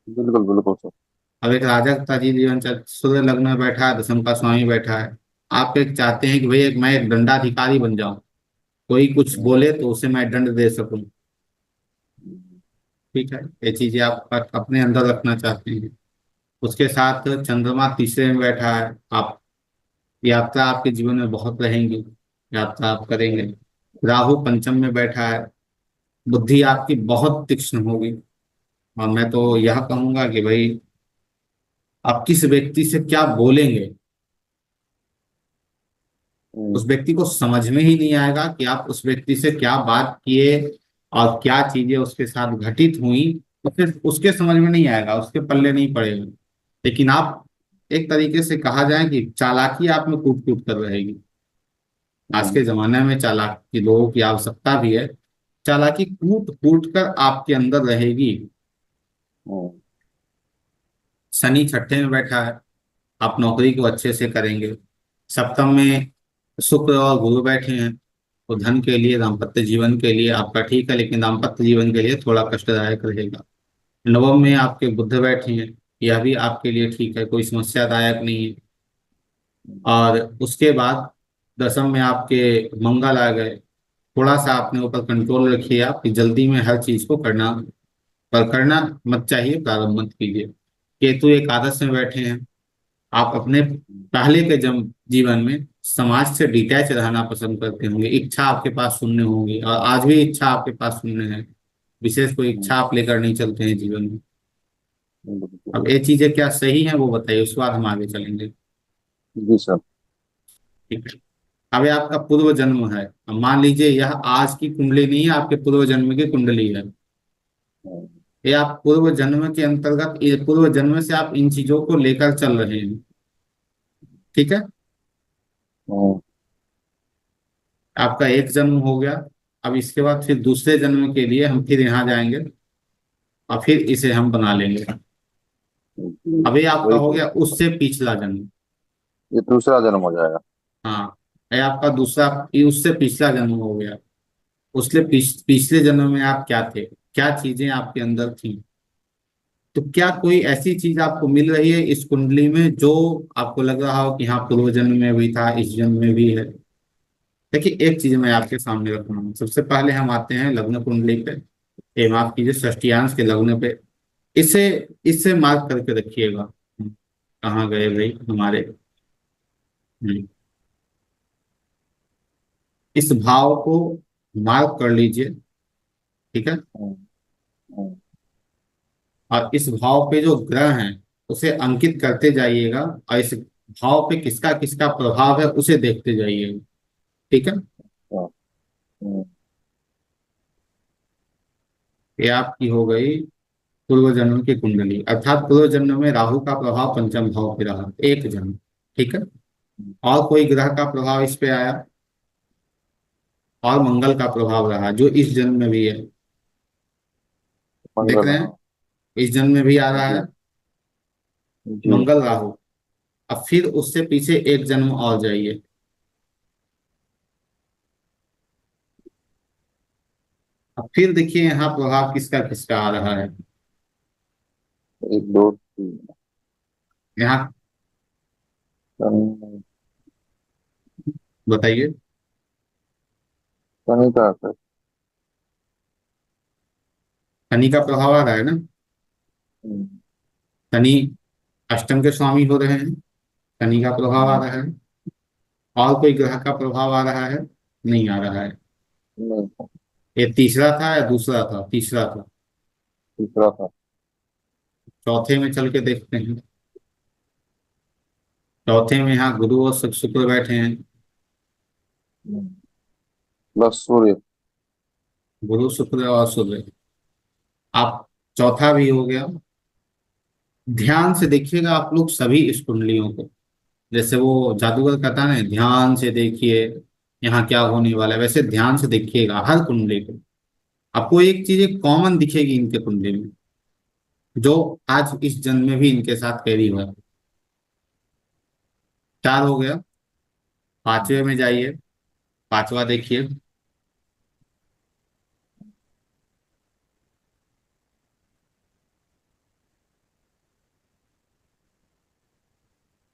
बिल्कुल बिल्कुल सर। अब एक राजा का जीवन सूर्य लग्न में बैठा है, दशम का स्वामी बैठा है। आप एक चाहते हैं कि भाई मैं एक दंडाधिकारी बन जाऊं, कोई कुछ बोले तो उसे मैं दंड दे सकूं, ठीक है। ये चीजें आप अपने अंदर रखना चाहते हैं। उसके साथ चंद्रमा तीसरे में बैठा है, आप यात्रा आपके जीवन में बहुत रहेंगी, यात्रा आप करेंगे। राहु पंचम में बैठा है, बुद्धि आपकी बहुत तीक्ष्ण होगी। और मैं तो यह कहूंगा कि भाई आप किस व्यक्ति से क्या बोलेंगे, उस व्यक्ति को समझ में ही नहीं आएगा कि आप उस व्यक्ति से क्या बात किए और क्या चीजें उसके साथ घटित हुई। उसे उसके समझ में नहीं आएगा, उसके पल्ले नहीं पड़ेगा। लेकिन आप एक तरीके से कहा जाए कि चालाकी आप में कूट कूट कर रहेगी। आज के जमाने में चालाकी लोगों की आवश्यकता भी है। चालाकी कूट कूट कर आपके अंदर रहेगी। शनि छठे में बैठा है, आप नौकरी को अच्छे से करेंगे। सप्तम में शुक्र और गुरु बैठे हैं, तो धन के लिए, दाम्पत्य जीवन के लिए आपका ठीक है, लेकिन दाम्पत्य जीवन के लिए थोड़ा कष्टदायक रहेगा। नवम में आपके बुध बैठे हैं, यह भी आपके लिए ठीक है, कोई समस्यादायक नहीं है। और उसके बाद दसम में आपके मंगल आ गए। थोड़ा सा अपने ऊपर कंट्रोल रखिए आप कि जल्दी में हर चीज को करना, पर करना मत चाहिए, प्रारंभ मत कीजिए। केतु एकादश में बैठे हैं, आप अपने पहले के जीवन में समाज से डिटैच रहना पसंद करते होंगे, इच्छा आपके पास शून्य होंगी, और आज भी इच्छा आपके पास शून्य है। विशेष कोई इच्छा आप लेकर नहीं चलते हैं जीवन में। अब ये चीजें क्या सही है वो बताइए, उसके बाद हम आगे चलेंगे, जी सर। ठीक है। अब ये आपका पूर्व जन्म है, अब मान लीजिए यह आज की कुंडली नहीं है, आपके पूर्व जन्म की कुंडली है। ये आप पूर्व जन्म के अंतर्गत, ये पूर्व जन्म से आप इन चीजों को लेकर चल रहे हैं, ठीक है। आपका एक जन्म हो गया। अब इसके बाद फिर दूसरे जन्म के लिए हम फिर यहाँ जाएंगे और फिर इसे हम बना लेंगे। अब ये आपका वही हो तो, गया उससे पिछला जन्म। ये दूसरा जन्म हो जाएगा। हाँ, ये आपका दूसरा, ये उससे पिछला जन्म हो गया। उसके पिछले जन्म में आप क्या थे, क्या चीजें आपके अंदर थी। तो क्या कोई ऐसी चीज आपको मिल रही है इस कुंडली में जो आपको लग रहा हो कि हाँ पूर्व जन्म में भी था, इस जन्म में भी है? देखिए, एक चीज मैं आपके सामने रख रहा हूँ। सबसे पहले हम आते हैं लग्न कुंडली पे, माफ कीजिए, षष्टियांश के लग्न पे। इसे इससे मार्क करके रखिएगा। कहाँ गए भाई हमारे? हम्म, इस भाव को मार्क कर लीजिए, ठीक है। हम्म, हम्म। और इस भाव पे जो ग्रह हैं उसे अंकित करते जाइएगा, और इस भाव पे किसका किसका प्रभाव है उसे देखते जाइएगा, ठीक है। हाँ, हम्म, ये आपकी हो गई पूर्व जन्म की कुंडली, अर्थात पूर्व जन्म में राहु का प्रभाव पंचम भाव पे रहा एक जन्म, ठीक है। हम्म। और कोई ग्रह का प्रभाव इस पे आया, और मंगल का प्रभाव रहा जो इस जन्म में भी है, देख मंगल, रहे हैं, हाँ। इस जन्म में भी आ रहा जी, है जी। मंगल राहु। अब फिर उससे पीछे एक जन्म और जाइए, अब फिर देखिए यहाँ प्रभाव किसका किसका आ रहा है। एक, दो, तीन। यहाँ शनि। बताइए। शनि का असर। शनि का प्रभाव आ रहा है ना। हम्म, शनि अष्टम के स्वामी हो रहे हैं, शनि का प्रभाव आ हम्म। रहा है। और कोई ग्रह का प्रभाव आ रहा है? नहीं आ रहा है। नहीं, ये तीसरा था या दूसरा था? तीसरा था। तीसरा था। चौथे में चल के देखते हैं। चौथे में यहाँ गुरु और शुक्र बैठे हैं। हम्म। प्लस सूर्य। गुरु शुक्र और सूर्य, आप चौथा भी हो गया। ध्यान से देखिएगा आप लोग सभी इस कुंडलियों को, जैसे वो जादूगर कहता है ना, ध्यान से देखिए यहाँ क्या होने वाला है, वैसे ध्यान से देखिएगा हर कुंडली को। आपको एक चीज एक कॉमन दिखेगी इनके कुंडली में, जो आज इस जन्म में भी इनके साथ कैरी हुआ है। चार हो गया। पांचवे में जाइए, पांचवा देखिए।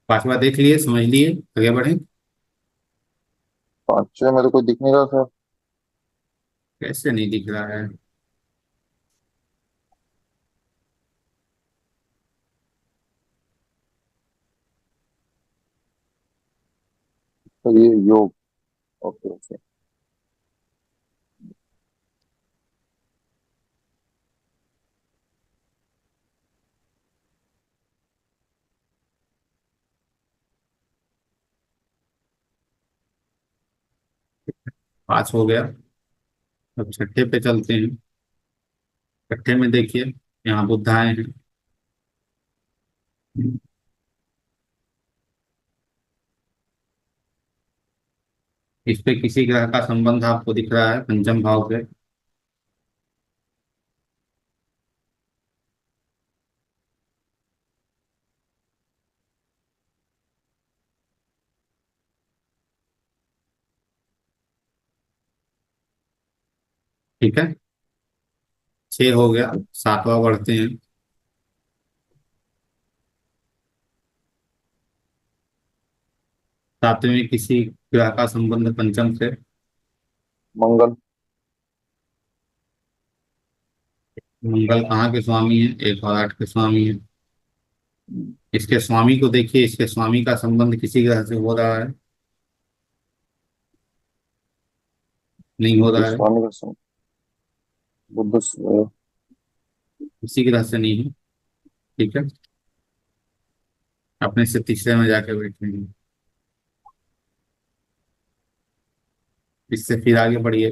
पांचवा देख लिए, समझ लिए, आगे बढ़े। पांचवे में तो कोई दिख नहीं रहा सर। कैसे नहीं दिख रहा है? तो ये योग। Okay, okay. 5 हो गया। अब छठे पे चलते हैं। छठे में देखिए, यहाँ बुध आए हैं। इस पे किसी ग्रह का संबंध आपको दिख रहा है पंचम भाव पे? ठीक है। 6 हो गया। सातवां बढ़ते हैं। सातवें में किसी ग्रह का संबंध पंचम से? मंगल। मंगल कहाँ के स्वामी है? 1 और 8 के स्वामी है। इसके स्वामी को देखिए, इसके स्वामी का संबंध किसी ग्रह से हो रहा है? नहीं हो बुध रहा है। स्वामी का बुध किसी ग्रह से नहीं है, ठीक है। अपने से तीसरे में जाके बैठे हैं। इससे फिर आगे बढ़िए।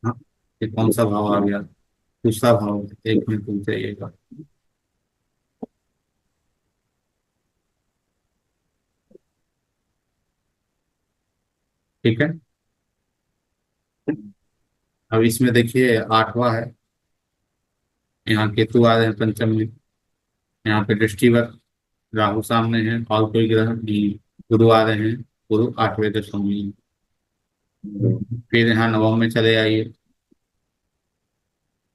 हाँ, ये कौन सा भाव आ गया? दूसरा भाव, एक मिनट रुक जाइएगा। ठीक है। अब इसमें देखिए 8वां है। यहाँ केतु आ रहे हैं पंचम में। यहाँ पे दृष्टिवत राहु सामने है, और कोई ग्रह नहीं। गुरु आ रहे हैं। गुरु 8वें के स्वामी हैं। फिर यहाँ नवम में चले आइए।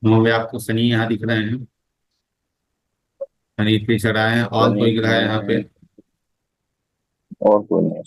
9वें आपको शनि यहाँ दिख रहे हैं। शनि पे चढ़ा है, और शनि कोई ग्रह है यहाँ पे? है, और कोई नहीं।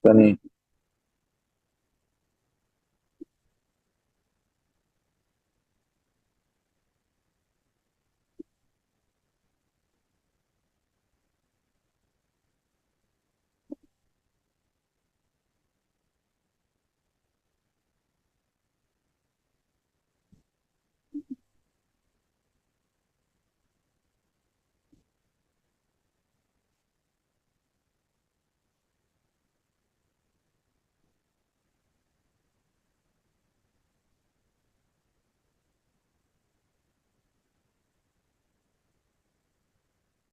शनि।